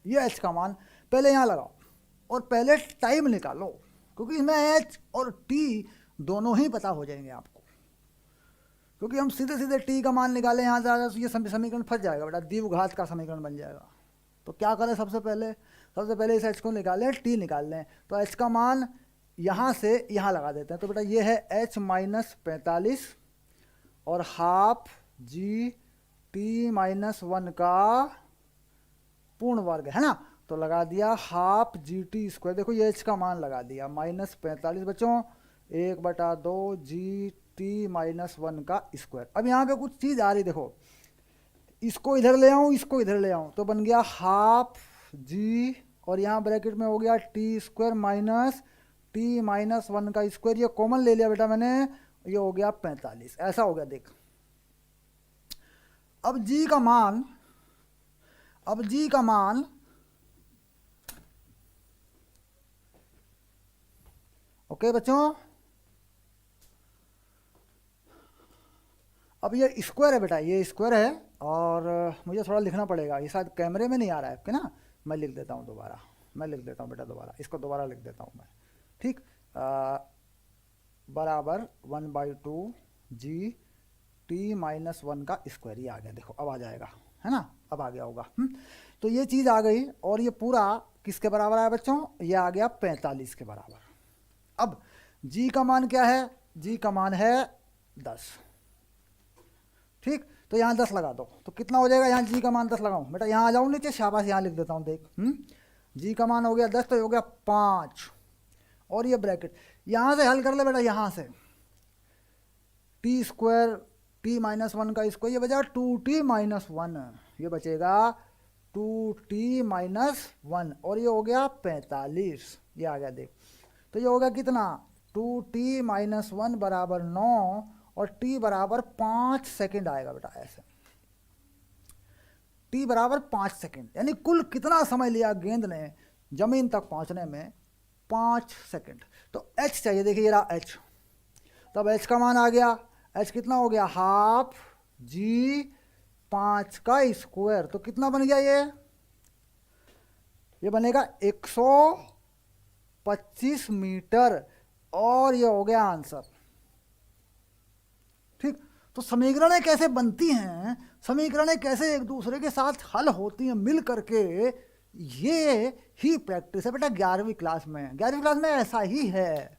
ये h का मान पहले यहाँ लगाओ, और पहले टाइम निकालो, क्योंकि इसमें h और t दोनों ही पता हो जाएंगे आपको। क्योंकि हम सीधे सीधे t का मान निकालें यहाँ से, ये समीकरण फंस जाएगा बेटा, द्विघात का समीकरण बन जाएगा। तो क्या करें, सबसे पहले इस h को निकालें, t निकाल लें। तो h का मान यहाँ से यहाँ लगा देते हैं। तो बेटा ये है h-45 और हाफ जी t-1 का पूर्ण वर्ग, है ना। तो लगा दिया हाफ जी टी स्क्वायर। देखो ये h का मान लगा दिया, -45 बच्चों 1/2 जी t-1 का स्क्वायर। अब यहाँ पे कुछ चीज़ आ रही, देखो इसको इधर ले आऊँ, इसको इधर ले आऊँ, तो बन गया हाफ जी, और यहाँ ब्रैकेट में हो गया टी स्क्वायर माइनस t-1 का स्क्वायर। ये कॉमन ले लिया बेटा मैंने, ये हो गया 45, ऐसा हो गया। देख अब g का मान, ओके बच्चों, अब ये स्क्वायर है बेटा, ये स्क्वायर है, और मुझे थोड़ा लिखना पड़ेगा, ये शायद कैमरे में नहीं आ रहा है आपके ना, मैं लिख देता हूँ दोबारा, मैं लिख देता हूँ बेटा दोबारा, इसको दोबारा लिख देता हूँ मैं, ठीक। बराबर 1/2 जी t-1 का स्क्वायर। ये आ गया, देखो अब आ जाएगा, है ना, अब आ गया होगा। तो ये चीज़ आ गई, और ये पूरा किसके बराबर आया बच्चों, ये आ गया 45 के बराबर। अब g का मान क्या है, जी का मान है 10। ठीक, तो यहाँ 10 लगा दो तो कितना हो जाएगा, यहाँ जी का मान 10 लगाऊं बेटा, यहाँ आ जाऊँ नीचे, शाबाश, यहाँ लिख देता हूँ देख। जी का मान हो गया 10 तो हो गया 5, और ये ब्रैकेट यहाँ से हल कर ले बेटा, यहाँ से T square T minus one का स्क्वायर, ये बचेगा 2t-1, ये बचेगा 2t-1, और ये हो गया 45, ये आ गया देख। तो ये हो गया कितना, 2t-1 बराबर 9 और t बराबर 5 सेकेंड आएगा बेटा, ऐसे t बराबर 5 सेकेंड, यानी कुल कितना समय लिया गेंद ने जमीन तक पहुंचने में, 5 सेकेंड। तो h चाहिए, देखिए ये रहा h, तब h का मान आ गया, h कितना हो गया, हाफ जी 5 का स्क्वायर, तो कितना बन गया ये बनेगा 125 मीटर, और ये हो गया आंसर। ठीक, तो समीकरणें कैसे बनती हैं, समीकरणें कैसे एक दूसरे के साथ हल होती हैं मिल करके, ये ही प्रैक्टिस है बेटा 11वीं क्लास में। 11वीं क्लास में ऐसा ही है,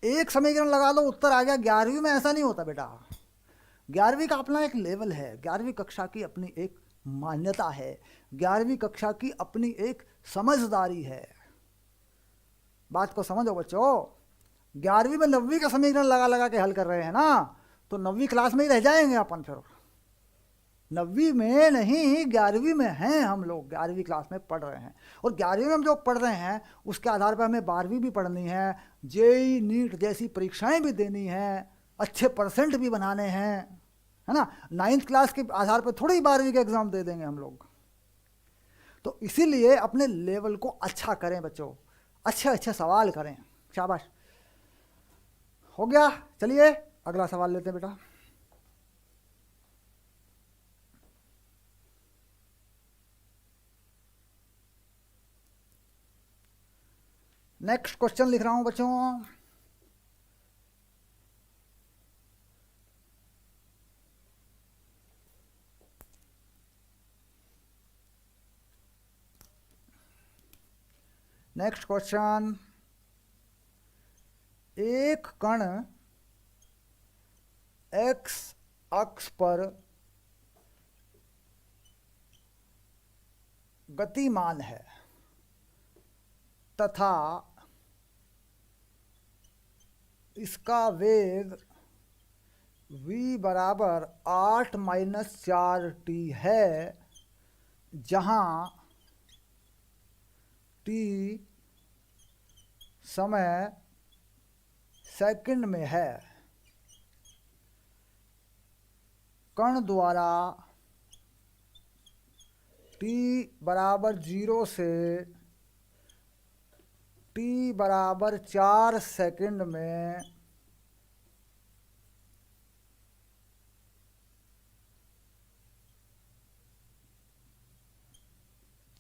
एक समीकरण लगा लो उत्तर आ गया। 11वीं में ऐसा नहीं होता बेटा, 11वीं का अपना एक लेवल है, 11वीं कक्षा की अपनी एक मान्यता है, 11वीं कक्षा की अपनी एक समझदारी है। बात को समझो बच्चों, 11वीं में 9वीं का समीकरण लगा लगा के हल कर रहे हैं ना, तो 9वीं क्लास में ही रह जाएंगे अपन फिर। 9वीं में नहीं, 11वीं में हैं हम लोग, 11वीं क्लास में पढ़ रहे हैं, और 11वीं में हम जो पढ़ रहे हैं उसके आधार पर हमें 12वीं भी पढ़नी है, जेई नीट जैसी परीक्षाएं भी देनी है, अच्छे परसेंट भी बनाने हैं, है ना। 9th क्लास के आधार पर थोड़ी 12वीं का एग्जाम दे देंगे हम लोग। तो इसीलिए अपने लेवल को अच्छा करें बच्चों, अच्छे अच्छे सवाल करें, शाबाश। हो गया, चलिए अगला सवाल लेते हैं बेटा। नेक्स्ट क्वेश्चन लिख रहा हूं बच्चों। नेक्स्ट क्वेश्चन, एक कण एक्स अक्ष पर गतिमान है तथा इसका वेग v बराबर 8-4t है, जहां t समय सेकंड में है। कण द्वारा t बराबर 0 से t बराबर 4 सेकंड में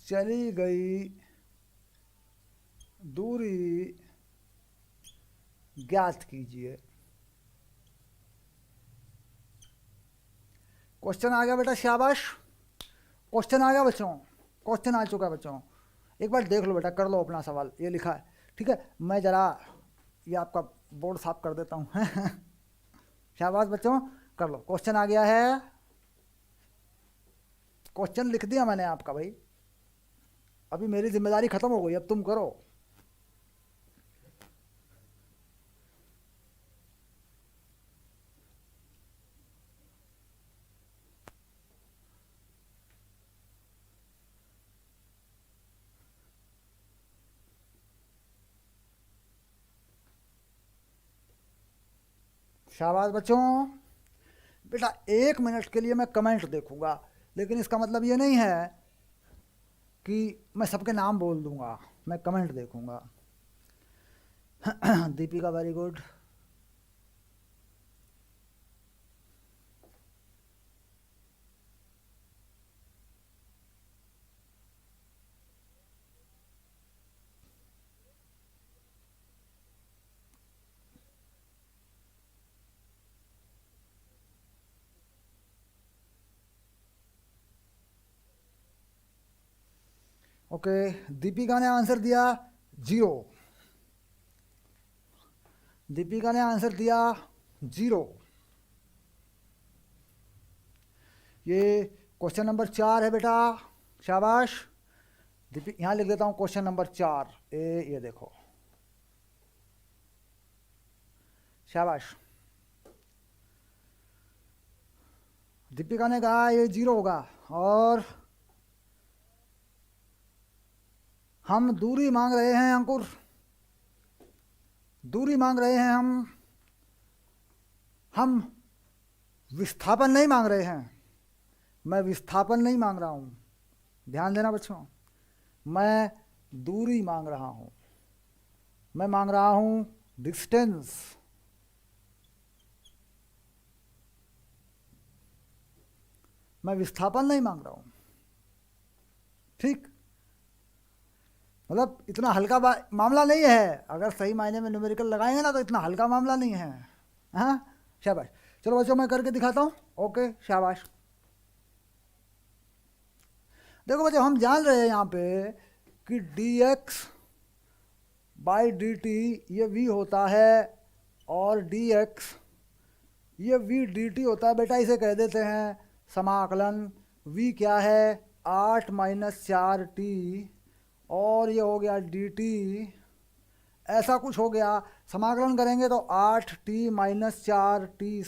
चली गई दूरी ज्ञात कीजिए। क्वेश्चन आ गया बेटा, शाबाश, क्वेश्चन आ गया बच्चों, क्वेश्चन आ चुका है बच्चों। एक बार देख लो बेटा, कर लो अपना सवाल, ये लिखा है, ठीक है। मैं ज़रा ये आपका बोर्ड साफ कर देता हूँ शाबाश बच्चों, कर लो। क्वेश्चन आ गया है, क्वेश्चन लिख दिया मैंने आपका भाई, अभी मेरी जिम्मेदारी खत्म हो गई, अब तुम करो। शाबाश बच्चों। बेटा 1 मिनट के लिए मैं कमेंट देखूंगा, लेकिन इसका मतलब ये नहीं है कि मैं सबके नाम बोल दूंगा, मैं कमेंट देखूंगा Deepika very good. Okay, Deepika ने आंसर दिया 0, दीपिका ने आंसर दिया 0। ये क्वेश्चन नंबर 4 है बेटा, शाबाश। यहाँ लिख देता हूँ क्वेश्चन नंबर 4 ये देखो, शाबाश। दीपिका ने कहा ये 0 होगा, और हम दूरी मांग रहे हैं अंकुर, दूरी मांग रहे हैं हम विस्थापन नहीं मांग रहे हैं। मैं विस्थापन नहीं मांग रहा हूं, ध्यान देना बच्चों, मैं दूरी मांग रहा हूं, मैं मांग रहा हूं डिस्टेंस। मैं विस्थापन नहीं मांग रहा हूं, ठीक। मतलब इतना हल्का मामला नहीं है, अगर सही मायने में न्यूमेरिकल लगाएंगे ना तो इतना हल्का मामला नहीं है। हाँ, शाबाश। चलो बच्चों मैं करके दिखाता हूँ, ओके, शाबाश। देखो बच्चों, हम जान रहे हैं यहाँ पे कि dx बाई dt ये v होता है, और dx ये v dt होता है। बेटा इसे कह देते हैं समाकलन। v क्या है, 8 - 4t, और ये हो गया dt, ऐसा कुछ हो गया। समाकलन करेंगे तो 8t -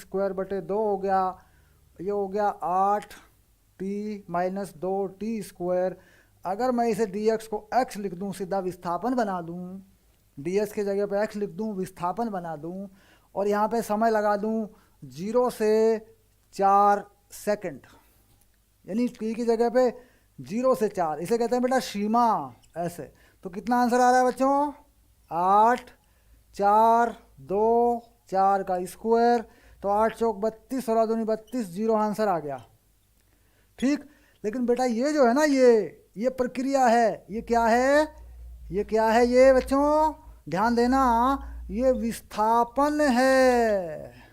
4t² हो गया, ये हो गया 8t - 2t²। अगर मैं इसे dx को x लिख दूं, सीधा विस्थापन बना दूं, dx के जगह पे x लिख दूं, विस्थापन बना दूं, और यहाँ पे समय लगा दूं 0 से 4 सेकंड, यानी t की जगह पे 0 से 4, इसे कहते हैं बेटा सीमा। ऐसे तो कितना आंसर आ रहा है बच्चों, 8, 4, 2, 4 का स्क्वायर, तो 8 चौक 32, 16 दूनी 32, 0 आंसर आ गया, ठीक। लेकिन बेटा ये जो है ना, ये प्रक्रिया है, ये क्या है, ये क्या है, ये बच्चों ध्यान देना, ये विस्थापन है।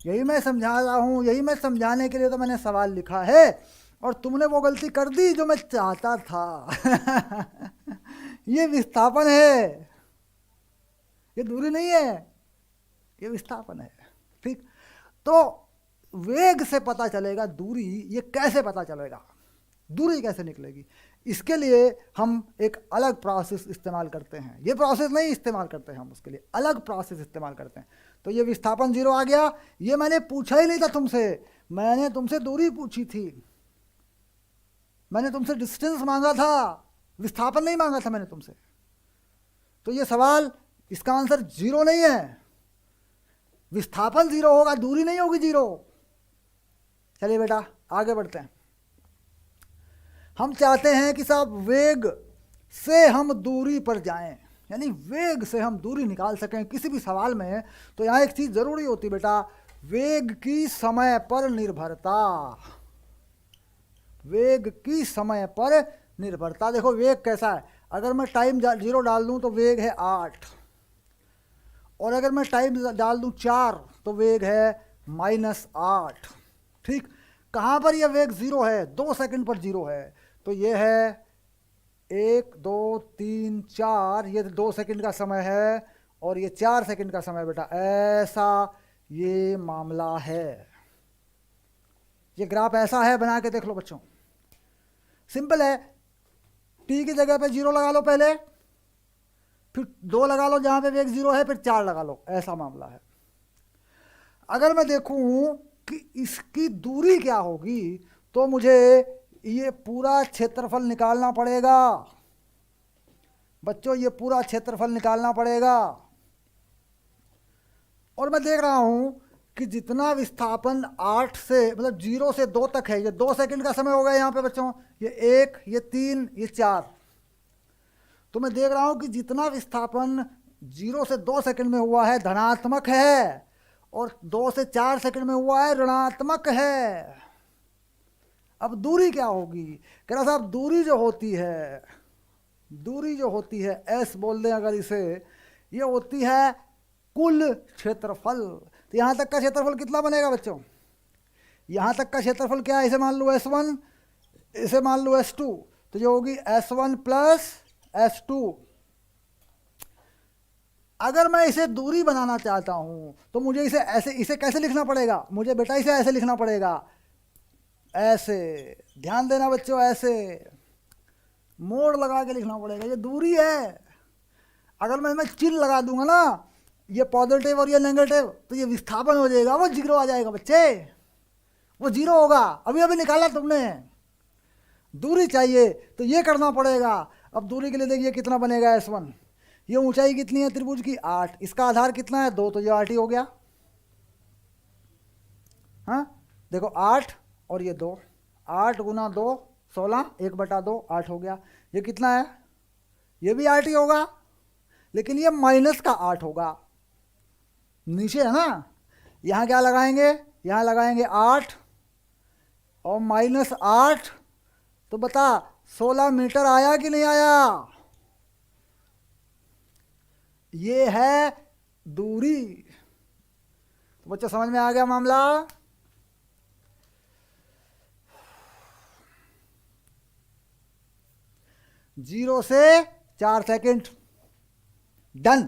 यही मैं समझा रहा हूँ, यही मैं समझाने के लिए तो मैंने सवाल लिखा है, और तुमने वो गलती कर दी जो मैं चाहता था। ये विस्थापन है, ये दूरी नहीं है, ये विस्थापन है, ठीक। तो वेग से पता चलेगा दूरी, ये कैसे पता चलेगा, दूरी कैसे निकलेगी, इसके लिए हम एक अलग प्रोसेस इस्तेमाल करते हैं। ये प्रोसेस नहीं इस्तेमाल करते हैं हम, उसके लिए अलग प्रोसेस इस्तेमाल करते हैं। तो ये विस्थापन 0 आ गया। ये मैंने पूछा ही नहीं था तुमसे, मैंने तुमसे दूरी पूछी थी, मैंने तुमसे डिस्टेंस मांगा था, विस्थापन नहीं मांगा था मैंने तुमसे। तो ये सवाल, इसका आंसर 0 नहीं है, विस्थापन 0 होगा, दूरी नहीं होगी 0। चलिए बेटा आगे बढ़ते हैं। हम चाहते हैं कि साहब वेग से हम दूरी पर जाएं, यानी वेग से हम दूरी निकाल सकें किसी भी सवाल में। तो यहाँ एक चीज़ ज़रूरी होती बेटा, वेग की समय पर निर्भरता, वेग की समय पर निर्भरता। देखो वेग कैसा है, अगर मैं टाइम 0 डाल दूँ तो वेग है 8, और अगर मैं टाइम डाल दूँ 4 तो वेग है -8, ठीक। कहाँ पर यह वेग 0 है, 2 सेकंड पर 0 है। तो ये है 1, 2, 3, 4, ये 2 सेकंड का समय है, और ये 4 सेकंड का समय बेटा, ऐसा ये मामला है। ये ग्राफ ऐसा है, बना के देख लो बच्चों, सिंपल है। t की जगह पे 0 लगा लो पहले, फिर 2 लगा लो जहाँ पे वेग 0 है, फिर 4 लगा लो, ऐसा मामला है। अगर मैं देखूँ कि इसकी दूरी क्या होगी, तो मुझे ये पूरा क्षेत्रफल निकालना पड़ेगा बच्चों, ये पूरा क्षेत्रफल निकालना पड़ेगा। और मैं देख रहा हूं कि जितना विस्थापन 8 से मतलब 0 से 2 तक है, ये 2 सेकंड का समय हो गया यहाँ पे बच्चों, ये 1, ये 3, ये 4। तो मैं देख रहा हूं कि जितना विस्थापन 0 से 2 सेकंड में हुआ है धनात्मक है, और 2 से 4 सेकंड में हुआ है ऋणात्मक है। अब दूरी क्या होगी, कह रहा साहब दूरी जो होती है, दूरी जो होती है एस बोल दें अगर इसे, ये होती है कुल क्षेत्रफल। तो यहाँ तक का क्षेत्रफल कितना बनेगा बच्चों, यहाँ तक का क्षेत्रफल क्या है, इसे मान लो S1, इसे मान लो S2, तो ये होगी S1 + S2। अगर मैं इसे दूरी बनाना चाहता हूं तो मुझे इसे कैसे लिखना पड़ेगा? मुझे बेटा इसे ऐसे लिखना पड़ेगा, ऐसे। ध्यान देना बच्चों, ऐसे मोड़ लगा के लिखना पड़ेगा। ये दूरी है। अगर मैं चिन्ह लगा दूंगा ना, ये पॉजिटिव और ये नेगेटिव, तो ये विस्थापन हो जाएगा, वो जीरो आ जाएगा बच्चे, वो जीरो होगा। अभी अभी निकाला तुमने। दूरी चाहिए तो ये करना पड़ेगा। अब दूरी के लिए देखिए कितना बनेगा S1। ये ऊंचाई कितनी है त्रिभुज की? 8। इसका आधार कितना है? 2, तो ये 8 ही हो गया। हाँ देखो 8 और ये 2, 8 गुना 2 16, 1/2 8 हो गया। ये कितना है? ये भी 8 ही होगा, लेकिन ये माइनस का 8 होगा, नीचे है ना। यहाँ क्या लगाएंगे? यहाँ लगाएंगे 8 और -8, तो बता 16 मीटर आया कि नहीं आया? ये है दूरी। तो बच्चों समझ में आ गया मामला? जीरो से 4 सेकंड। डन।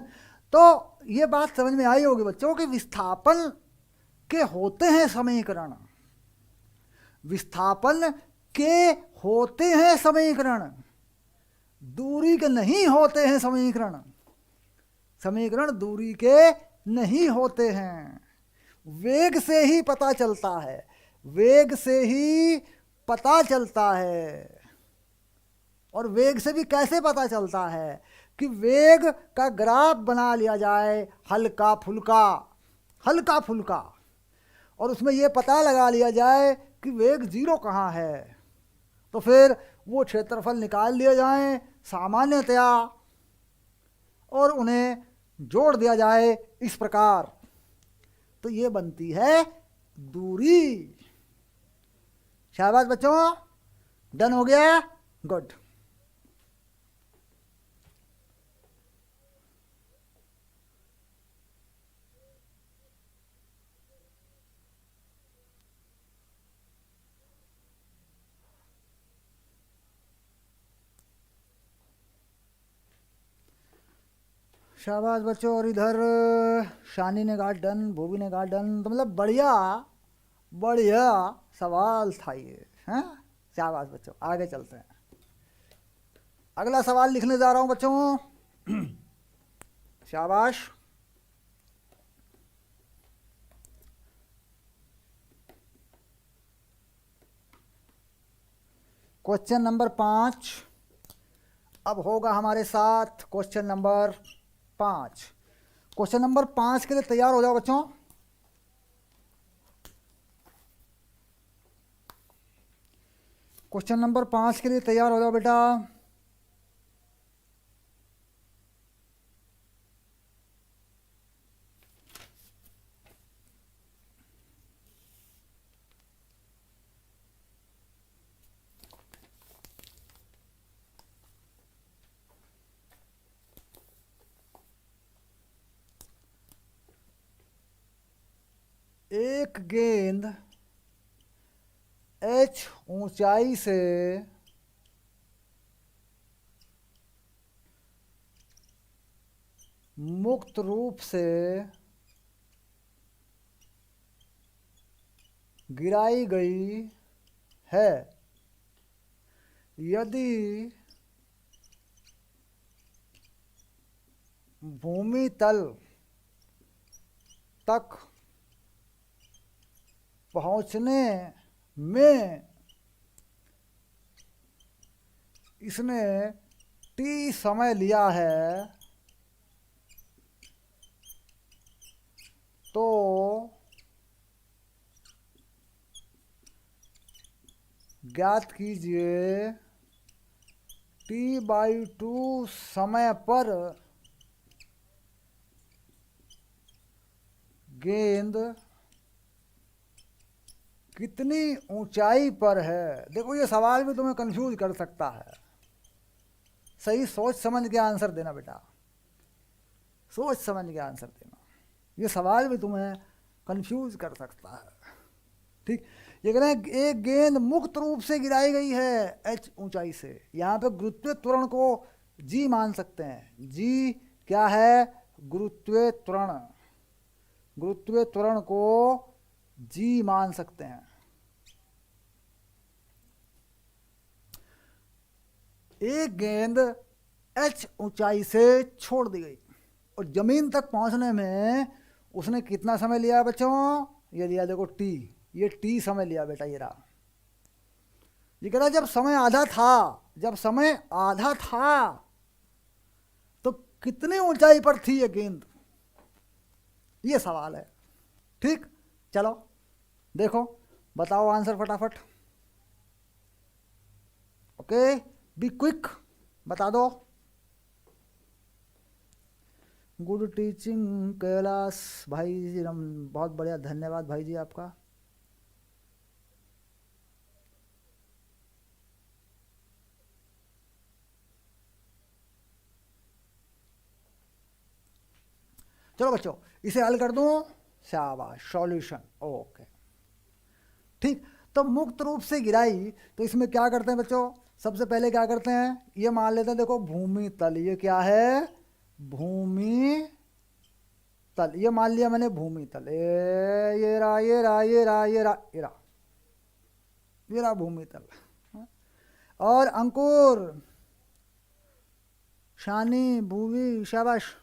तो ये बात समझ में आई होगी बच्चों कि विस्थापन के होते हैं समीकरण, विस्थापन के होते हैं समीकरण, दूरी के नहीं होते हैं समीकरण। समीकरण दूरी के नहीं होते हैं। वेग से ही पता चलता है, वेग से ही पता चलता है। और वेग से भी कैसे पता चलता है? कि वेग का ग्राफ बना लिया जाए, हल्का फुल्का, हल्का फुल्का, और उसमें यह पता लगा लिया जाए कि वेग जीरो कहाँ है। तो फिर वो क्षेत्रफल निकाल लिए जाएं सामान्यतया और उन्हें जोड़ दिया जाए इस प्रकार। तो ये बनती है दूरी। शाबाश बच्चों, डन हो गया? गुड। शाबाश बच्चों। और इधर शानी ने कहा डन, भूवी ने कहा डन। तो मतलब बढ़िया बढ़िया सवाल था ये, हैं? शाबाश बच्चों, आगे चलते हैं। अगला सवाल लिखने जा रहा हूं बच्चों। शाबाश। क्वेश्चन नंबर 5 अब होगा हमारे साथ। क्वेश्चन नंबर 5, क्वेश्चन नंबर 5 के लिए तैयार हो जाओ बच्चों। क्वेश्चन नंबर 5 के लिए तैयार हो जाओ बेटा। एक गेंद h ऊंचाई से मुक्त रूप से गिराई गई है। यदि भूमि तल तक पहुंचने में इसने t समय लिया है, तो ज्ञात कीजिए t/2 समय पर गेंद कितनी ऊंचाई पर है। देखो ये सवाल भी तुम्हें कंफ्यूज कर सकता है। सही सोच समझ के आंसर देना बेटा, सोच समझ के आंसर देना। ये सवाल भी तुम्हें कंफ्यूज कर सकता है। ठीक, ये कह रहे हैं एक गेंद मुक्त रूप से गिराई गई है h ऊंचाई से। यहाँ पे गुरुत्वीय त्वरण को g मान सकते हैं। g क्या है? गुरुत्वीय त्वरण, गुरुत्वीय त्वरण को जी मान सकते हैं। एक गेंद h ऊंचाई से छोड़ दी गई और जमीन तक पहुंचने में उसने कितना समय लिया बच्चों? ये लिया देखो t, ये t समय लिया बेटा। ये रहा, ये कह रहा जब समय आधा था, जब समय आधा था तो कितनी ऊंचाई पर थी ये गेंद, ये सवाल है। ठीक, चलो देखो, बताओ आंसर फटाफट। ओके, बी क्विक, बता दो। गुड टीचिंग कैलाश भाई जी, बहुत बढ़िया, धन्यवाद भाई जी आपका। चलो बच्चों, इसे हल कर दूं, शाबाश, सॉल्यूशन। ओके ठीक, तो मुक्त रूप से गिराई तो इसमें क्या करते हैं बच्चों? सबसे पहले क्या करते हैं, ये मान लेते हैं, देखो भूमि तल, ये क्या है? भूमि तल, ये मान लिया मैंने भूमि तल। ये रहा, ये रहा, ये रहा, ये रहा, ये रहा, ये रहा भूमि तल। और अंकुर, शानी, भूवी, शाबाश,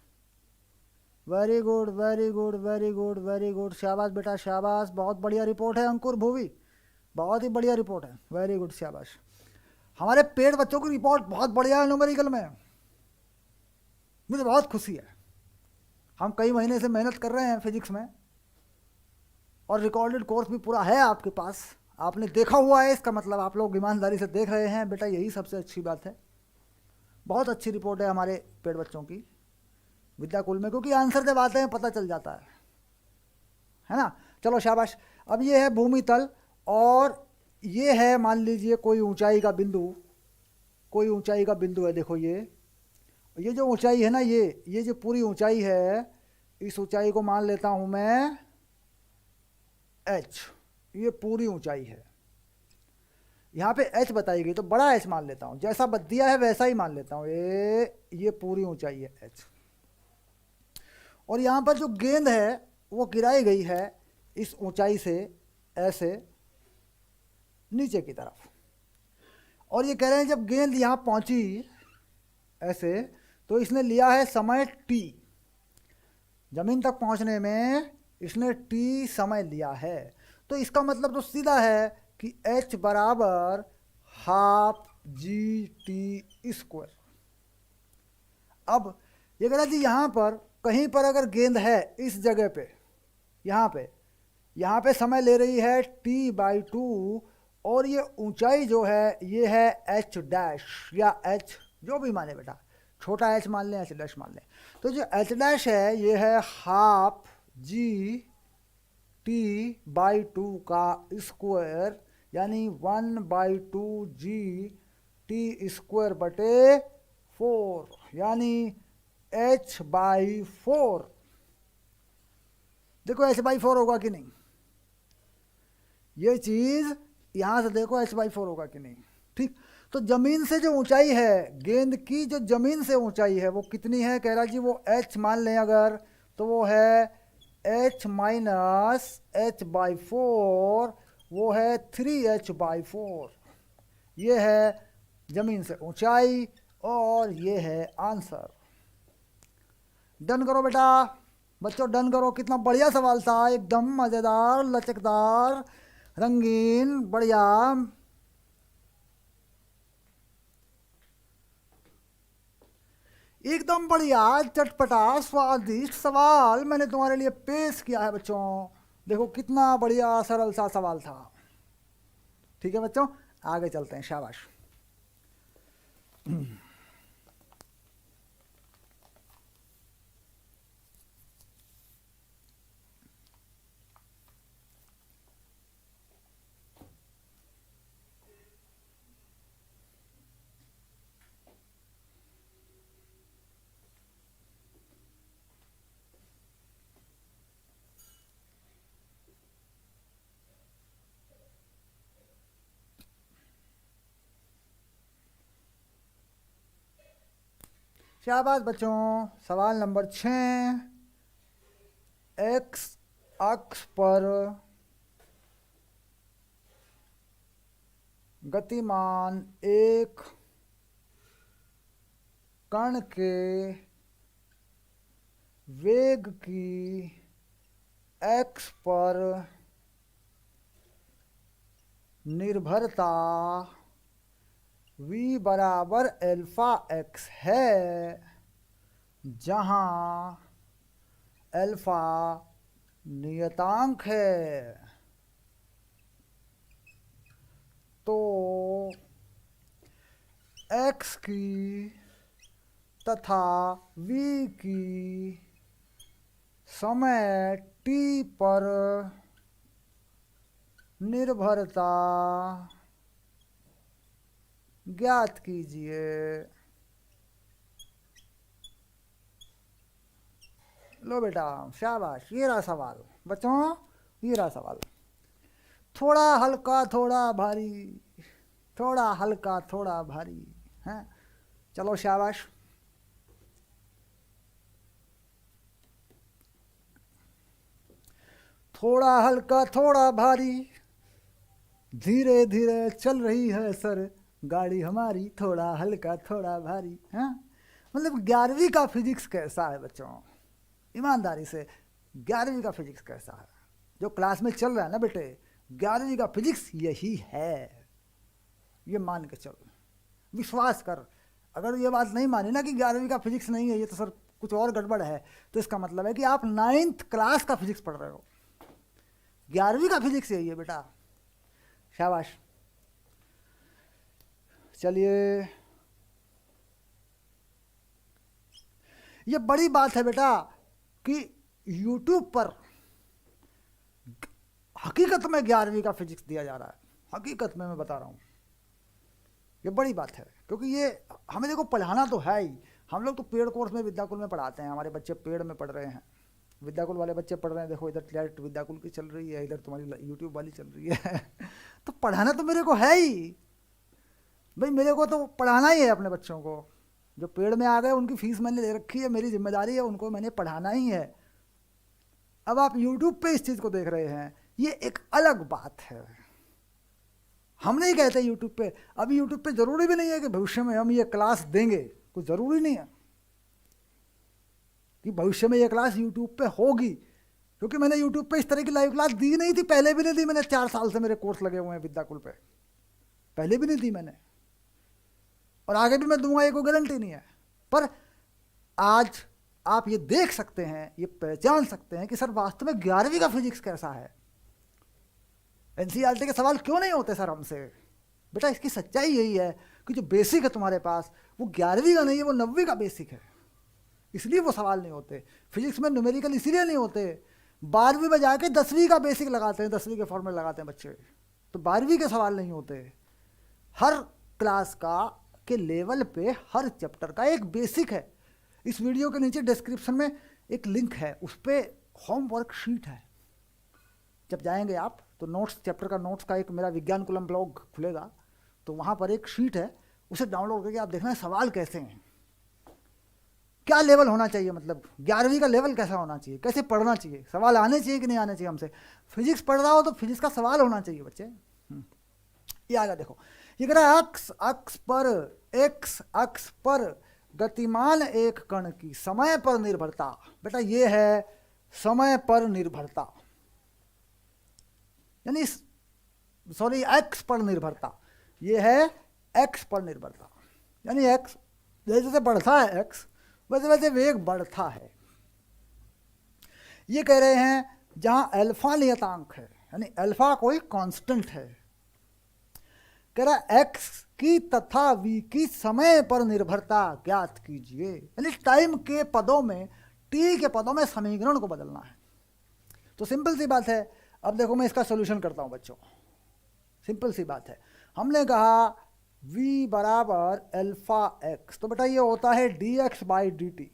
very good, very good, very good, very good, शाबाश बेटा, शाबाश, बहुत बढ़िया रिपोर्ट है अंकुर, भूवी, बहुत ही बढ़िया रिपोर्ट है, वेरी गुड, शाबाश। हमारे पेड़ बच्चों की रिपोर्ट बहुत बढ़िया है न्यूमेरिकल में, मुझे बहुत खुशी है। हम कई महीने से मेहनत कर रहे हैं फिजिक्स में और रिकॉर्डेड कोर्स भी पूरा है आपके पास, आपने देखा हुआ है, इसका मतलब आप लोग ईमानदारी से देख रहे हैं बेटा, यही सबसे अच्छी बात है। बहुत अच्छी रिपोर्ट है हमारे पेड़ बच्चों की विद्याकुल में, क्योंकि आंसर जब आते हैं पता चल जाता है ना। चलो शाबाश। अब ये है भूमि तल और ये है मान लीजिए कोई ऊंचाई का बिंदु, कोई ऊंचाई का बिंदु है, देखो ये जो ऊंचाई है ना, ये जो पूरी ऊंचाई है, इस ऊंचाई को मान लेता हूं मैं h, ये पूरी ऊंचाई है। यहाँ पे h बताई गई तो बड़ा h मान लेता हूँ, जैसा बत दिया है वैसा ही मान लेता हूँ, ये पूरी ऊंचाई है h। और यहाँ पर जो गेंद है वो गिराई गई है इस ऊंचाई से ऐसे नीचे की तरफ, और ये कह रहे हैं जब गेंद यहाँ पहुंची ऐसे तो इसने लिया है समय t, जमीन तक पहुंचने में इसने t समय लिया है। तो इसका मतलब तो सीधा है कि h बराबर हाफ जी टी स्क्वायर। अब ये कह रहा जी यहाँ पर कहीं पर अगर गेंद है इस जगह पे, यहाँ पे समय ले रही है t/2 और ये ऊंचाई जो है ये है h डैश या h, जो भी माने बेटा, छोटा h मान लें, h डैश मान लें। तो जो h डैश है ये है हाफ जी t/2 का स्क्वायर, यानी 1/2 जी टी स्क्वायर बटे 4, यानी h/4। देखो h/4 होगा कि नहीं, ये चीज यहां से देखो h/4 होगा कि नहीं। ठीक, तो जमीन से जो ऊंचाई है, गेंद की जो जमीन से ऊंचाई है वो कितनी है? कह रहा जी वो h मान लें अगर, तो वो है h माइनस h/4, वो है 3h/4। ये है जमीन से ऊंचाई और ये है आंसर। डन करो बेटा बच्चों, डन करो। कितना बढ़िया सवाल था, एकदम मजेदार, लचकदार, रंगीन, बढ़िया। एकदम बढ़िया, चटपटा, स्वादिष्ट सवाल मैंने तुम्हारे लिए पेश किया है बच्चों। देखो कितना बढ़िया सरल सा सवाल था। ठीक है बच्चों, आगे चलते हैं, शाबाश। शाबाश बच्चों। सवाल नंबर 6, एक्स अक्ष पर गतिमान एक कण के वेग की एक्स पर निर्भरता v बराबर अल्फा एक्स है, जहां अल्फा नियतांक है। तो x की तथा v की समय t पर निर्भरता ज्ञात कीजिए। लो बेटा, शाबाश, ये रहा सवाल बच्चों, ये रहा सवाल। थोड़ा हल्का थोड़ा भारी, थोड़ा हल्का थोड़ा भारी है। चलो शाबाश। थोड़ा हल्का थोड़ा भारी, धीरे धीरे चल रही है सर गाड़ी हमारी, थोड़ा हल्का थोड़ा भारी है। मतलब 11वीं का फिजिक्स कैसा है बच्चों, ईमानदारी से 11वीं का फिजिक्स कैसा है जो क्लास में चल रहा है ना बेटे, 11वीं का फिजिक्स यही है, ये मान के चल, विश्वास कर। अगर ये बात नहीं मानी ना कि 11वीं का फिजिक्स नहीं है, ये तो सर कुछ और गड़बड़ है, तो इसका मतलब है कि आप 9th क्लास का फिजिक्स पढ़ रहे हो। 11वीं का फिजिक्स यही है बेटा, शाबाश। चलिए, ये बड़ी बात है बेटा कि YouTube पर हकीकत में 11वीं का फिजिक्स दिया जा रहा है, हकीकत में मैं बता रहा हूँ, ये बड़ी बात है। क्योंकि ये हमें देखो पढ़ाना तो है ही, हम लोग तो पेड़ कोर्स में विद्याकुल में पढ़ाते हैं, हमारे बच्चे पेड़ में पढ़ रहे हैं, विद्याकुल वाले बच्चे पढ़ रहे हैं। देखो इधर डायरेक्ट विद्याकुल की चल रही है, इधर तुम्हारी यूट्यूब वाली चल रही है तो पढ़ाना तो मेरे को है ही भाई, मेरे को तो पढ़ाना ही है अपने बच्चों को। जो पेड़ में आ गए उनकी फीस मैंने ले रखी है, मेरी जिम्मेदारी है, उनको मैंने पढ़ाना ही है। अब आप यूट्यूब पे इस चीज़ को देख रहे हैं, ये एक अलग बात है। हम नहीं कहते यूट्यूब पे, अभी यूट्यूब पे ज़रूरी भी नहीं है कि भविष्य में हम ये क्लास देंगे, कुछ ज़रूरी नहीं है कि भविष्य में ये क्लास यूट्यूब पे होगी, क्योंकि मैंने यूट्यूब पे इस तरह की लाइव क्लास दी नहीं थी, पहले भी नहीं दी मैंने। 4 साल से मेरे कोर्स लगे हुए हैं विद्याकुल पे, पहले भी नहीं दी मैंने, और आगे भी मैं दूंगा, ये कोई गारंटी नहीं है। पर आज आप ये देख सकते हैं, ये पहचान सकते हैं कि सर वास्तव में 11वीं का फिजिक्स कैसा है। एनसीईआरटी के सवाल क्यों नहीं होते सर हमसे? बेटा इसकी सच्चाई यही है कि जो बेसिक है तुम्हारे पास वो 11वीं का नहीं है, वो 9वीं का बेसिक है, इसलिए वो सवाल नहीं होते। फिजिक्स में न्यूमेरिकल इसीलिए नहीं होते, 12वीं में जाके 10वीं का बेसिक लगाते हैं, 10वीं के फॉर्मूले लगाते हैं बच्चे, तो 12वीं के सवाल नहीं होते। हर क्लास का के लेवल पे हर चैप्टर का एक बेसिक है। इस वीडियो के नीचे डिस्क्रिप्शन में एक लिंक है, उस पर होमवर्क शीट है, जब जाएंगे आप तो नोट्स, चैप्टर का नोट्स का एक मेरा विज्ञान कुलम ब्लॉग खुलेगा, तो वहाँ पर एक शीट है, उसे डाउनलोड करके आप देखना है सवाल कैसे हैं, क्या लेवल होना चाहिए, मतलब 11वीं का लेवल कैसा होना चाहिए, कैसे पढ़ना चाहिए, सवाल आने चाहिए कि नहीं आने चाहिए हमसे। फिजिक्स पढ़ रहा हो तो फिजिक्स का सवाल होना चाहिए बच्चे। ये आएगा, देखो ये कह रहा है एक्स अक्ष पर गतिमान एक कण की समय पर निर्भरता। बेटा ये है समय पर निर्भरता, यानी सॉरी एक्स पर निर्भरता, ये है एक्स पर निर्भरता, यानी एक्स जैसे जैसे बढ़ता है एक्स वैसे वैसे वेग बढ़ता है। ये कह रहे हैं जहां अल्फा नियतांक है, यानी अल्फा कोई कांस्टेंट है, कह रहा एक्स की तथा वी की समय पर निर्भरता ज्ञात कीजिए, यानी टाइम के पदों में, टी के पदों में समीकरण को बदलना है। तो सिंपल सी बात है, अब देखो मैं इसका सोल्यूशन करता हूं बच्चों, सिंपल सी बात है। हमने कहा v बराबर अल्फा एक्स, तो बेटा ये होता है dx बाई डी टी,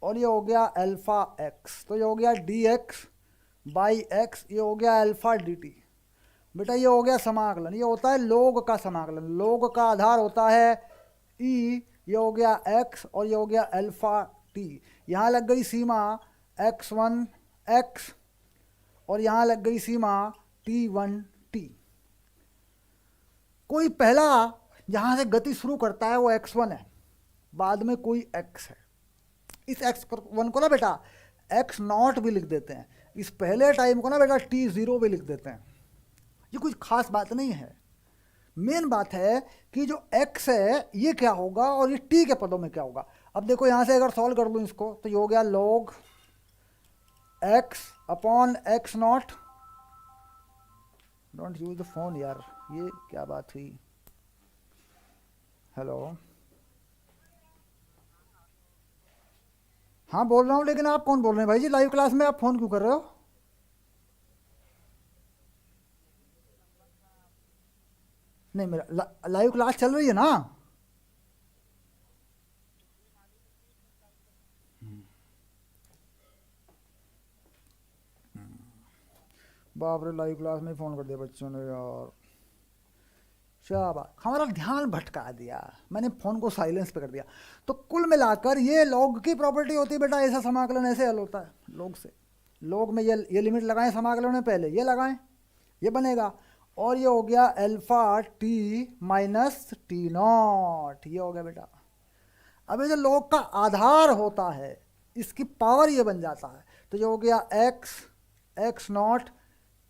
और ये हो गया अल्फा एक्स, तो ये हो गया dx बाई एक्स, ये हो गया अल्फा डी टी। बेटा ये हो गया समाकलन, ये होता है लोग का समाकलन, लोग का आधार होता है e, ये हो गया x और ये हो गया अल्फा t। यहाँ लग गई सीमा x1 x और यहाँ लग गई सीमा t1 t। कोई पहला यहाँ से गति शुरू करता है वो x1 है, बाद में कोई x है। इस x1 को ना बेटा x0 भी लिख देते हैं, इस पहले टाइम को ना बेटा t0 भी लिख देते हैं। ये कुछ खास बात नहीं है, मेन बात है कि जो x है ये क्या होगा और ये t के पदों में क्या होगा। अब देखो यहाँ से अगर सॉल्व कर लूँ इसको तो ये हो गया log x upon x0। Don't use the phone यार, ये क्या बात हुई। हेलो, हाँ बोल रहा हूँ, लेकिन आप कौन बोल रहे हैं भाई जी? लाइव क्लास में आप फोन क्यों कर रहे हो? नहीं, मेरा लाइव क्लास चल रही है ना। बाप रे, लाइव क्लास में फ़ोन कर दिया बच्चों ने यार, शाबाश, हमारा ध्यान भटका दिया, मैंने फ़ोन को साइलेंस पे कर दिया। तो कुल मिलाकर ये लॉग की प्रॉपर्टी होती है बेटा, ऐसा समाकलन ऐसे हल होता है लॉग से। लॉग में ये लिमिट लगाएं समाकलन में, पहले ये लगाएं, ये बनेगा, और ये हो गया alpha T minus T not, ये हो गया बेटा। अब ये जो लॉग का आधार होता है इसकी पावर ये बन जाता है, तो ये हो गया एक्स नॉट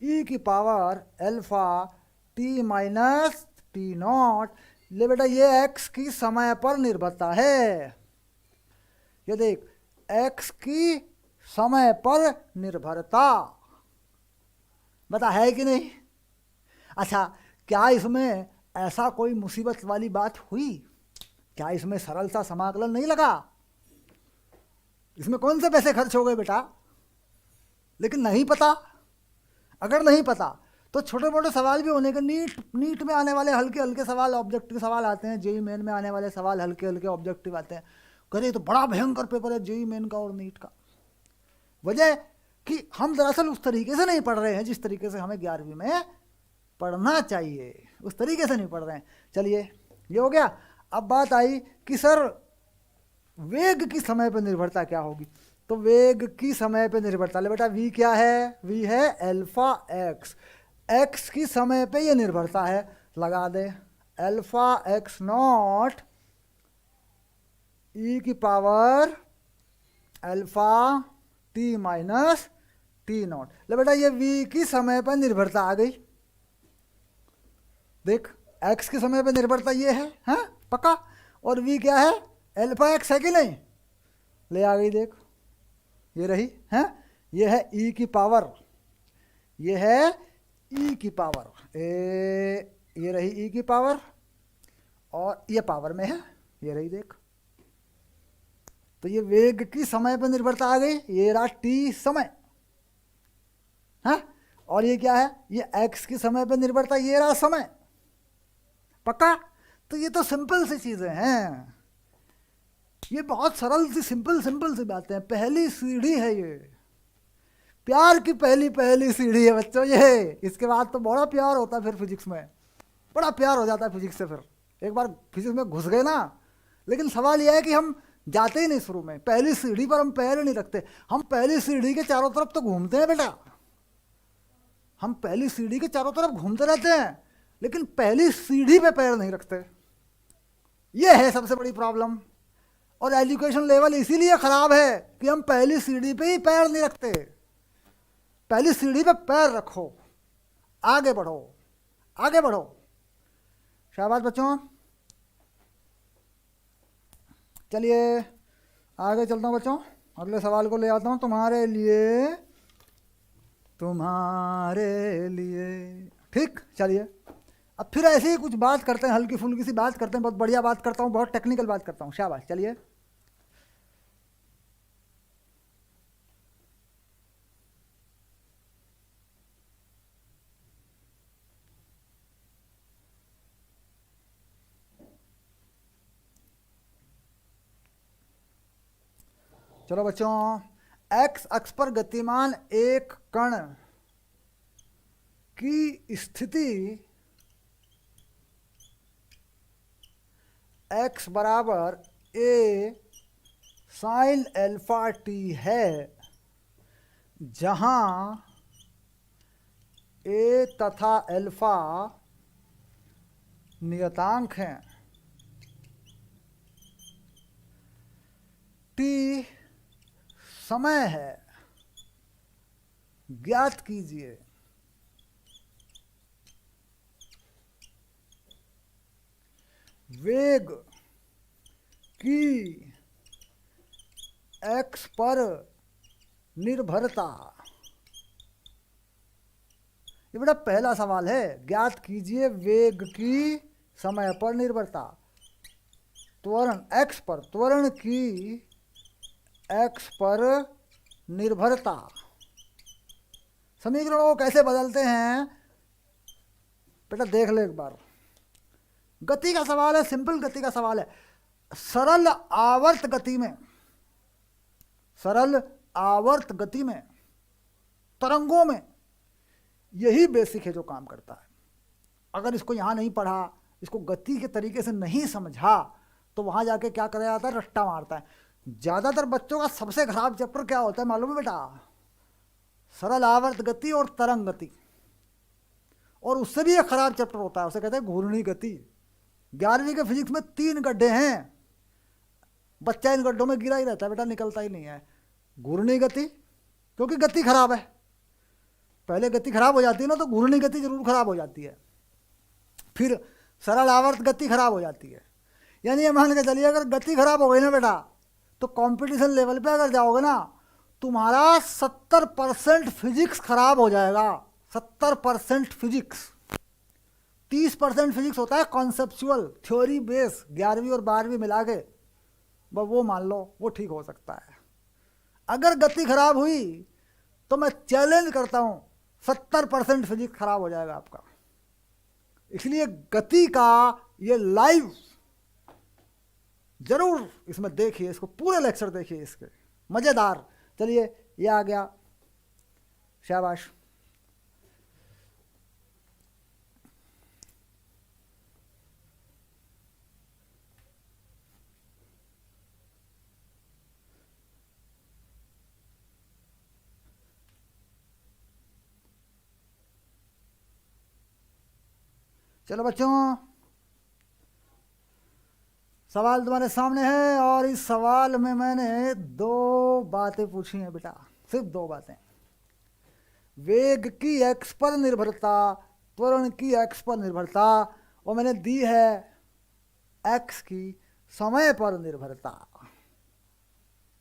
ई की power alpha T minus T not. ले बेटा, ये x की समय पर निर्भरता है, ये देख x की समय पर निर्भरता, बता है कि नहीं? अच्छा, क्या इसमें ऐसा कोई मुसीबत वाली बात हुई? क्या इसमें सरल सा समाकलन नहीं लगा? इसमें कौन से पैसे खर्च हो गए बेटा? लेकिन नहीं पता, अगर नहीं पता तो छोटे मोटे सवाल भी होने के, नीट में आने वाले हल्के हल्के सवाल, ऑब्जेक्टिव सवाल आते हैं, जेई मेन में आने वाले सवाल हल्के हल्के ऑब्जेक्टिव आते हैं। करे तो बड़ा भयंकर पेपर है जेई मेन का और नीट का। वजह कि हम दरअसल उस तरीके से नहीं पढ़ रहे हैं जिस तरीके से हमें 11वीं में पढ़ना चाहिए, उस तरीके से नहीं पढ़ रहे हैं। चलिए, ये हो गया। अब बात आई कि सर वेग की समय पर निर्भरता क्या होगी। तो वेग की समय पे निर्भरता, ले बेटा v क्या है? v है अल्फा x, x की समय पे ये निर्भरता है, लगा दे अल्फा x नॉट e की power alpha t minus T not. ले बेटा, ये v की समय पर निर्भरता आ गई, देख x की समय पर निर्भरता ये है, हाँ पक्का, और v क्या है? अल्फा x है कि नहीं? ले आ गई, देख ये रही है, ये है e की पावर, ये है e की पावर, ये रही e की पावर, और ये पावर में है, ये रही देख। तो ये वेग की समय पर निर्भरता आ गई, ये रहा t समय, है, और ये क्या है? ये x की समय पर निर्भरता, ये रहा समय, पक्का। तो ये तो सिंपल सी चीजें हैं, ये बहुत सरल सी सिंपल सी बातें हैं। पहली सीढ़ी है ये, प्यार की पहली सीढ़ी है बच्चों ये। इसके बाद तो बड़ा प्यार होता है, फिर फिजिक्स में बड़ा प्यार हो जाता है फिजिक्स से। फिर एक बार फिजिक्स में घुस गए ना, लेकिन सवाल यह है कि हम जाते ही नहीं शुरू में, पहली सीढ़ी पर हम पैर नहीं रखते। हम पहली सीढ़ी के चारों तरफ तो घूमते हैं बेटा, हम पहली सीढ़ी के चारों तरफ घूमते रहते हैं, लेकिन पहली सीढ़ी पे पैर नहीं रखते। ये है सबसे बड़ी प्रॉब्लम। और एजुकेशन लेवल इसीलिए खराब है कि हम पहली सीढ़ी पे ही पैर नहीं रखते। पहली सीढ़ी पे पैर रखो, आगे बढ़ो, आगे बढ़ो। शाबाश बच्चों, चलिए आगे चलता हूँ बच्चों, अगले सवाल को ले आता हूँ तुम्हारे लिए, तुम्हारे लिए। ठीक, चलिए अब फिर ऐसे ही कुछ बात करते हैं, हल्की फुल्की सी बात करते हैं, बहुत बढ़िया बात करता हूँ, बहुत टेक्निकल बात करता हूँ। शाबाश, चलिए चलो बच्चों, एक्स अक्ष पर गतिमान एक कण की स्थिति x बराबर ए साइन अल्फा टी है, जहां ए तथा अल्फा नियतांक हैं, टी समय है, ज्ञात कीजिए वेग की एक्स पर निर्भरता। ये बड़ा पहला सवाल है, ज्ञात कीजिए वेग की समय पर निर्भरता। त्वरण एक्स पर, त्वरण की एक्स पर निर्भरता। समीकरणों को कैसे बदलते हैं बेटा देख ले एक बार। गति का सवाल है, सिंपल गति का सवाल है। सरल आवर्त गति में, सरल आवर्त गति में, तरंगों में यही बेसिक है जो काम करता है। अगर इसको यहाँ नहीं पढ़ा, इसको गति के तरीके से नहीं समझा, तो वहाँ जाके क्या करा जाता है, रट्टा मारता है। ज़्यादातर बच्चों का सबसे खराब चैप्टर क्या होता है मालूम है बेटा? सरल आवर्त गति और तरंग गति। और उससे भी एक खराब चैप्टर होता है, उसे कहते हैं घूर्णी गति। 11वीं के फिजिक्स में 3 गड्ढे हैं, बच्चा इन गड्ढों में गिरा ही रहता है बेटा, निकलता ही नहीं है। घूर्णी गति क्योंकि गति खराब है, पहले गति खराब हो जाती है ना, तो घूर्णी गति जरूर खराब हो जाती है। फिर सरल आवर्त गति खराब हो जाती है। यानी ये मान के चलिए अगर गति खराब हो गई ना बेटा, तो कंपटीशन लेवल पे अगर जाओगे ना, तुम्हारा 70% फिजिक्स खराब हो जाएगा। 70% फिजिक्स। 30% फिजिक्स होता है कॉन्सेप्चुअल, थ्योरी बेस, 11वीं और 12वीं मिला के, बस वो मान लो, वो ठीक हो सकता है। अगर गति खराब हुई तो मैं चैलेंज करता हूँ 70% फिजिक्स खराब हो जाएगा आपका। इसलिए गति का ये लाइव जरूर इसमें देखिए, इसको पूरे लेक्चर देखिए इसके, मज़ेदार। चलिए ये आ गया, शाबाश। चलो बच्चों, सवाल तुम्हारे सामने है, और इस सवाल में मैंने 2 बातें पूछी हैं बेटा, सिर्फ 2 बातें। वेग की एक्स पर निर्भरता, त्वरण की एक्स पर निर्भरता, और मैंने दी है एक्स की समय पर निर्भरता।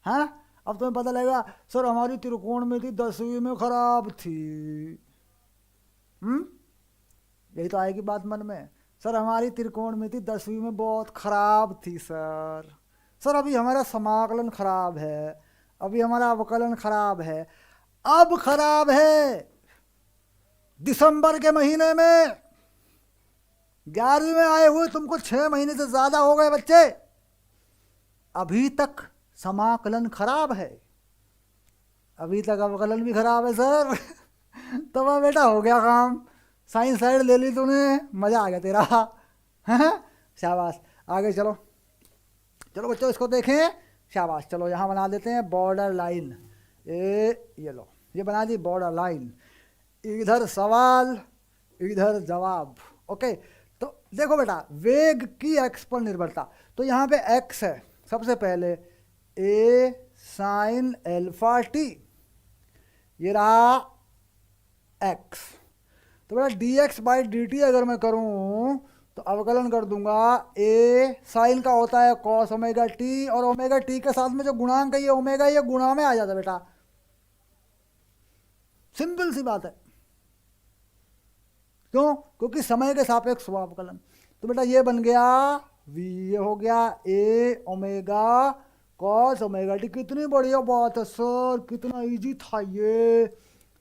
हाँ, अब तुम्हें पता लगेगा सर हमारी त्रिकोणमिति 10वीं में खराब थी। यही तो आएगी बात मन में, सर हमारी त्रिकोणमिति 10वीं में बहुत खराब थी सर। सर अभी हमारा समाकलन खराब है, अभी हमारा अवकलन खराब है। अब खराब है दिसंबर के महीने में, 11वीं में आए हुए तुमको 6 महीने से ज़्यादा हो गए बच्चे, अभी तक समाकलन खराब है, अभी तक अवकलन भी खराब है सर। तो वह बेटा हो गया काम, साइंस साइड ले ली तूने, मज़ा आ गया तेरा। शाबाश, आगे चलो। चलो बच्चों इसको देखें, शाबाश। चलो यहाँ बना देते हैं बॉर्डर लाइन। ये लो, ये बना दी बॉर्डर लाइन। इधर सवाल, इधर जवाब। ओके, तो देखो बेटा, वेग की एक्स पर निर्भरता, तो यहाँ पे एक्स है सबसे पहले, ए साइन अल्फा टी, ये रहा एक्स। तो बेटा D x by D T अगर मैं करूँ तो अवकलन कर दूंगा, ए साइन का होता है कॉस ओमेगा टी, और ओमेगा टी के साथ में जो गुणांक है ये ओमेगा, ये गुणा में आ जाता है बेटा। सिंपल सी बात है, क्यों? क्योंकि समय के सापेक्ष हुआ अवकलन। तो बेटा ये बन गया वी, ये हो गया ए ओमेगा कॉस ओमेगा टी। कितनी बढ़िया बात है सर, कितना इजी था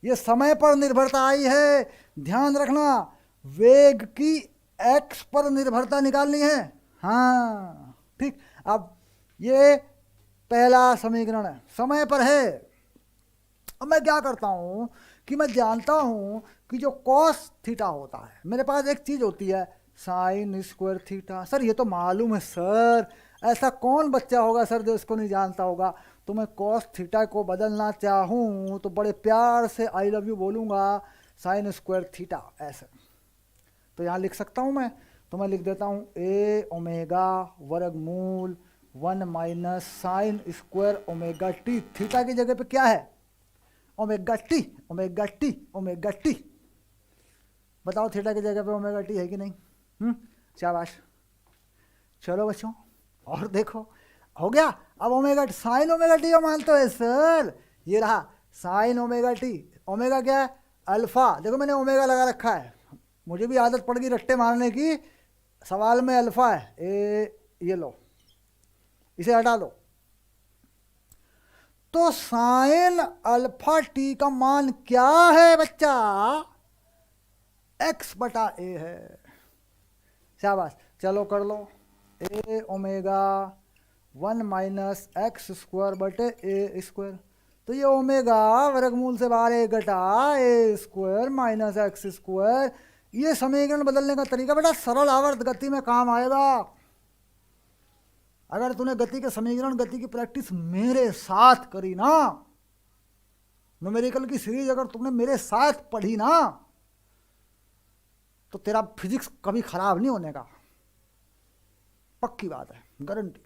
ये समय पर निर्भरता आई है। ध्यान रखना, वेग की एक्स पर निर्भरता निकालनी है। हाँ ठीक, अब ये पहला समीकरण है, समय पर है। अब मैं क्या करता हूँ कि मैं जानता हूँ कि जो कॉस थीटा होता है, मेरे पास एक चीज़ होती है साइन स्क्वायर थीटा। सर ये तो मालूम है सर, ऐसा कौन बच्चा होगा सर जो इसको नहीं जानता होगा। तो मैं कॉस थीटा को बदलना चाहूँ तो बड़े प्यार से आई लव यू बोलूँगा साइन स्क्वायर थीटा ऐसे। तो यहाँ लिख सकता हूँ मैं, तो मैं लिख देता हूँ ए ओमेगा वर्गमूल 1 minus sine square omega T. Theta की जगह पे क्या है, omega T, omega T, omega T. बताओ थीटा की जगह पे ओमेगा टी है कि नहीं। शाबाश। चलो बच्चों और देखो, हो गया। अब ओमेगा साइन ओमेगा टी का मान तो है सर, ये रहा साइन ओमेगा टी। ओमेगा क्या है, अल्फा। देखो मैंने ओमेगा लगा रखा है, मुझे भी आदत पड़ गई रट्टे मारने की। सवाल में अल्फा है, ये लो, इसे हटा दो। तो साइन अल्फा टी का मान क्या है बच्चा, x बटा ए है। शाबाश, चलो कर लो। ए ओमेगा 1 माइनस एक्स स्क्वायर बटे ए स्क्वायर। तो ये ओमेगा वर्गमूल से बाहर ए घटा ए स्क्वायर माइनस एक्स स्क्वायर। ये समीकरण बदलने का तरीका बेटा सरल आवर्त गति में काम आएगा। अगर तूने गति के समीकरण, गति की प्रैक्टिस मेरे साथ करी ना, न्यूमेरिकल की सीरीज अगर तुमने मेरे साथ पढ़ी ना, तो तेरा फिजिक्स कभी खराब नहीं होने का, पक्की बात है, गारंटी।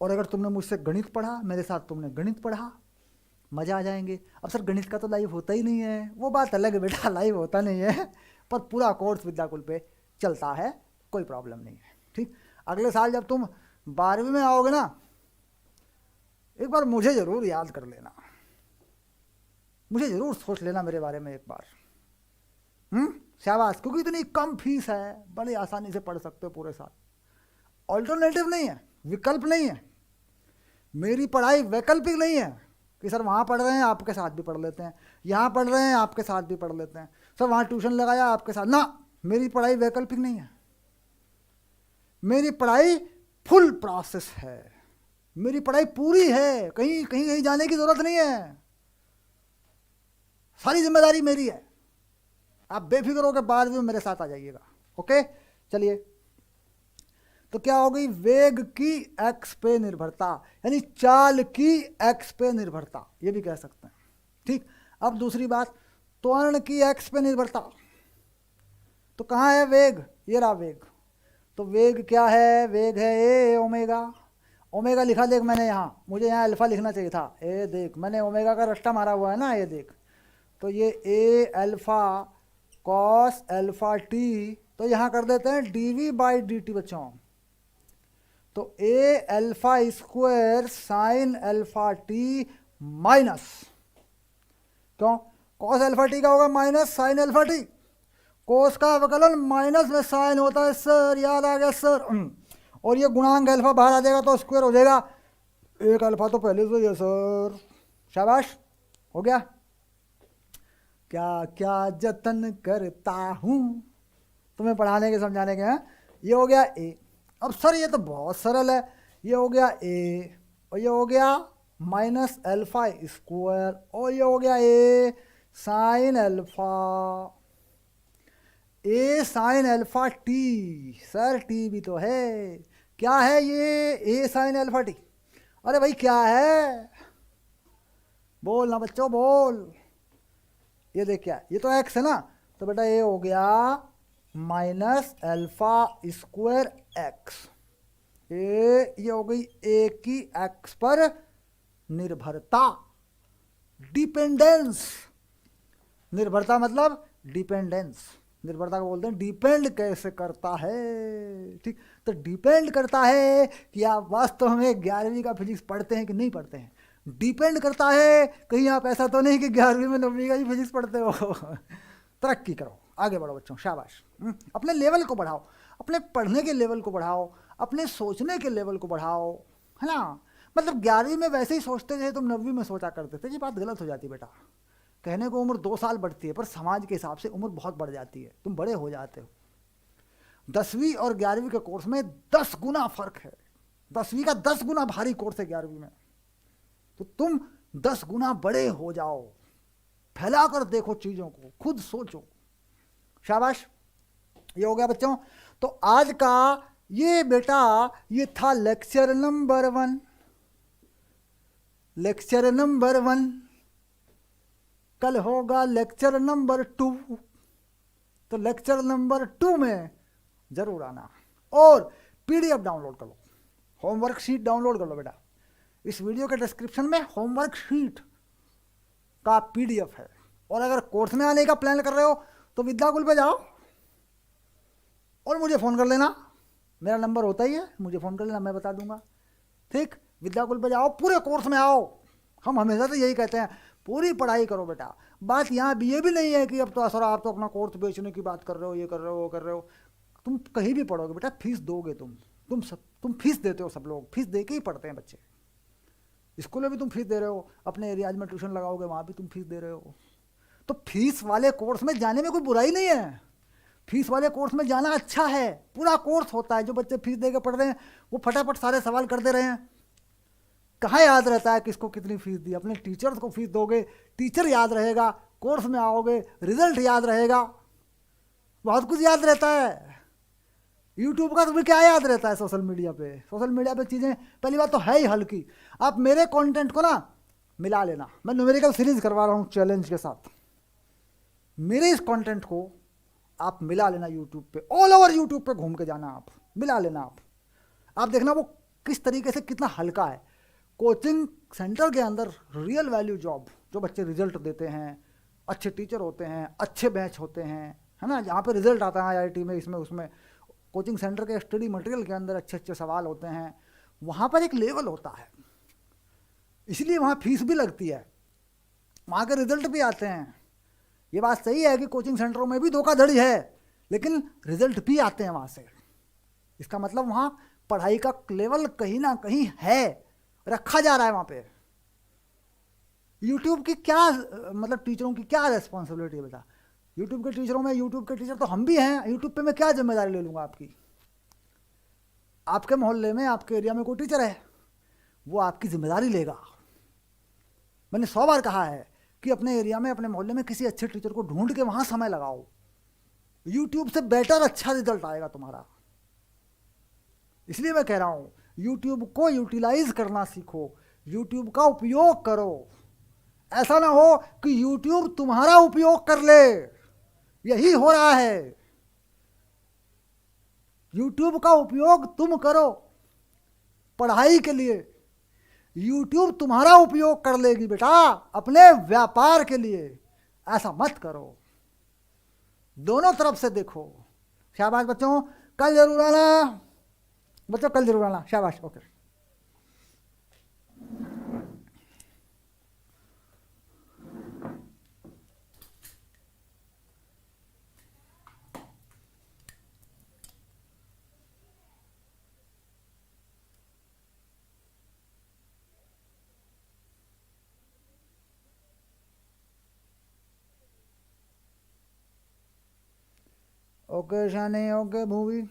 और अगर तुमने मुझसे गणित पढ़ा, मेरे साथ तुमने गणित पढ़ा, मजा आ जाएंगे। अब सर गणित का तो लाइव होता ही नहीं है, वो बात अलग है बेटा, लाइव होता नहीं है, पर पूरा कोर्स विद्याकुल पे चलता है, कोई प्रॉब्लम नहीं है। ठीक, अगले साल जब तुम 12वीं में आओगे ना, एक बार मुझे जरूर याद कर लेना, मुझे जरूर सोच लेना मेरे बारे में एक बार। शाबाश, क्योंकि इतनी कम फीस है, बड़ी आसानी से पढ़ सकते हो पूरे साल। ऑल्टरनेटिव नहीं है, विकल्प नहीं है, मेरी पढ़ाई वैकल्पिक नहीं है कि सर वहाँ पढ़ रहे हैं आपके साथ भी पढ़ लेते हैं, यहाँ पढ़ रहे हैं आपके साथ भी पढ़ लेते हैं, सर वहाँ ट्यूशन लगाया आपके साथ ना। मेरी पढ़ाई वैकल्पिक नहीं है, मेरी पढ़ाई फुल प्रोसेस है, मेरी पढ़ाई पूरी है, कहीं कहीं कहीं जाने की जरूरत नहीं है, सारी जिम्मेदारी मेरी है। आप बेफिक्र होकर बाद में मेरे साथ आ जाइएगा। ओके, चलिए। तो क्या हो गई, वेग की एक्स पे निर्भरता, यानी चाल की एक्स पे निर्भरता, ये भी कह सकते हैं। ठीक, अब दूसरी बात, त्वरण की एक्स पे निर्भरता। तो कहाँ है वेग, ये रहा वेग। तो वेग क्या है, वेग है ए ओमेगा। ओमेगा लिखा देख मैंने यहाँ, मुझे यहाँ अल्फा लिखना चाहिए था। ए देख, मैंने ओमेगा का रट्टा मारा हुआ है ना, ये देख। तो ये ए अल्फा कॉस अल्फा टी, तो यहाँ कर देते हैं डीवी बाई डी टी बच्चों। तो A alpha square sine alpha T minus, क्यों, कॉस अल्फा टी का होगा minus sine alpha T. Cos का अवकलन माइनस में साइन होता है सर, याद आ गया सर। और ये गुणांक अल्फा बाहर आ जाएगा तो स्क्वायर हो जाएगा। एक अल्फा तो पहले से ही है सर, शाबाश, हो गया। क्या क्या जतन करता हूँ तुम्हें पढ़ाने के समझाने के हैं। ये हो गया ए। अब सर ये तो बहुत सरल है, ये हो गया ए और ये हो गया माइनस अल्फा स्क्वायर और ये हो गया A sine alpha, A sine alpha T. Sir T भी तो है, क्या है ये, ए साइन अल्फा टी। अरे भाई क्या है, बोल ना बच्चों बोल। ये देख क्या, ये तो एक्स है ना, तो बेटा ये हो गया माइनस अल्फा स्क्वायर एक्स। ये हो गई ए की एक्स पर निर्भरता, डिपेंडेंस। निर्भरता मतलब डिपेंडेंस, निर्भरता को बोलते हैं डिपेंड कैसे करता है। ठीक, तो डिपेंड करता है कि आप वास्तव में 11वीं का फिजिक्स पढ़ते हैं कि नहीं पढ़ते हैं। डिपेंड करता है, कहीं आप ऐसा तो नहीं कि 11वीं में 9वीं का ही फिजिक्स पढ़ते हो। तरक्की करो, आगे बढ़ो बच्चों, शाबाश। अपने लेवल को बढ़ाओ, अपने पढ़ने के लेवल को बढ़ाओ, अपने सोचने के लेवल को बढ़ाओ, है ना। मतलब 11वीं में वैसे ही सोचते थे तुम 9वीं में सोचा करते थे, ये बात गलत हो जाती बेटा। कहने को उम्र 2 साल बढ़ती है, पर समाज के हिसाब से उम्र बहुत बढ़ जाती है, तुम बड़े हो जाते हो। 10वीं और 11वीं के कोर्स में 10 गुना फर्क है, 10वीं का 10 गुना भारी कोर्स है 11वीं में। तो तुम 10 गुना बड़े हो जाओ, फैला कर देखो चीजों को, खुद सोचो, शाबाश। ये हो गया बच्चों। तो आज का ये बेटा, ये था लेक्चर नंबर 1। लेक्चर नंबर 1, कल होगा लेक्चर नंबर 2। तो लेक्चर नंबर 2 में जरूर आना। और पीडीएफ डाउनलोड कर लो, होमवर्क शीट डाउनलोड कर लो बेटा। इस वीडियो के डिस्क्रिप्शन में होमवर्क शीट का पीडीएफ है। और अगर कोर्स में आने का प्लान कर रहे हो तो विद्याकुल पे जाओ और मुझे फ़ोन कर लेना। मेरा नंबर होता ही है, मुझे फ़ोन कर लेना, मैं बता दूंगा। ठीक, विद्याकुल पे जाओ, पूरे कोर्स में आओ। हम हमेशा से यही कहते हैं, पूरी पढ़ाई करो बेटा। बात यहाँ भी ये भी नहीं है कि अब तो सर आप तो अपना कोर्स बेचने की बात कर रहे हो, ये कर रहे हो, वो कर रहे हो। तुम कहीं भी पढ़ोगे बेटा, फीस दोगे तुम फीस देते हो। सब लोग फीस दे के ही पढ़ते हैं बच्चे। स्कूल में भी तुम फीस दे रहे हो, अपने एरियाज में ट्यूशन लगाओगे वहाँ भी तुम फीस दे रहे हो। तो फीस वाले कोर्स में जाने में कोई बुराई नहीं है। फीस वाले कोर्स में जाना अच्छा है, पूरा कोर्स होता है। जो बच्चे फीस दे के पढ़ रहे हैं वो फटाफट सारे सवाल कर दे रहे हैं। कहाँ याद रहता है किसको कितनी फीस दी? अपने टीचर्स को फीस दोगे, टीचर याद रहेगा। कोर्स में आओगे, रिजल्ट याद रहेगा, बहुत कुछ याद रहता है। यूट्यूब का तुम्हें क्या याद रहता है? सोशल मीडिया पे चीज़ें पहली बात तो है ही हल्की। आप मेरे कंटेंट को ना मिला लेना। मैं न्यूमेरिकल सीरीज करवा रहा हूँ चैलेंज के साथ। मेरे इस कंटेंट को आप मिला लेना यूट्यूब पे, ऑल ओवर यूट्यूब पे घूम के जाना, आप मिला लेना। आप देखना वो किस तरीके से कितना हल्का है। कोचिंग सेंटर के अंदर रियल वैल्यू जॉब, जो बच्चे रिजल्ट देते हैं, अच्छे टीचर होते हैं, अच्छे बैच होते हैं, है ना, जहाँ पे रिजल्ट आता है आईआईटी में, इसमें उसमें। कोचिंग सेंटर के स्टडी मटेरियल के अंदर अच्छे अच्छे सवाल होते हैं। वहाँ पर एक लेवल होता है, इसलिए वहाँ फीस भी लगती है, वहाँ के रिजल्ट भी आते हैं। ये बात सही है कि कोचिंग सेंटरों में भी धोखाधड़ी है, लेकिन रिजल्ट भी आते हैं वहाँ से। इसका मतलब वहाँ पढ़ाई का लेवल कहीं ना कहीं है, रखा जा रहा है वहाँ पे। यूट्यूब की क्या मतलब टीचरों की क्या रेस्पॉन्सिबिलिटी है बेटा? यूट्यूब के टीचरों में, यूट्यूब के टीचर तो हम भी हैं। यूट्यूब पे मैं क्या जिम्मेदारी ले लूँगा आपकी? आपके मोहल्ले में, आपके एरिया में कोई टीचर है, वो आपकी जिम्मेदारी लेगा। मैंने 100 बार कहा है कि अपने एरिया में, अपने मोहल्ले में किसी अच्छे टीचर को ढूंढ के वहाँ समय लगाओ। यूट्यूब से बेटर अच्छा रिजल्ट आएगा तुम्हारा। इसलिए मैं कह रहा हूँ, यूट्यूब को यूटिलाइज करना सीखो, यूट्यूब का उपयोग करो। ऐसा ना हो कि यूट्यूब तुम्हारा उपयोग कर ले, यही हो रहा है। यूट्यूब का उपयोग तुम करो पढ़ाई के लिए, यूट्यूब तुम्हारा उपयोग कर लेगी बेटा अपने व्यापार के लिए। ऐसा मत करो, दोनों तरफ से देखो। शाबाश बच्चों, कल जरूर आना। बच्चों कल जरूर आना, शाबाश, ओके। ओके शानी, ओके भूवी।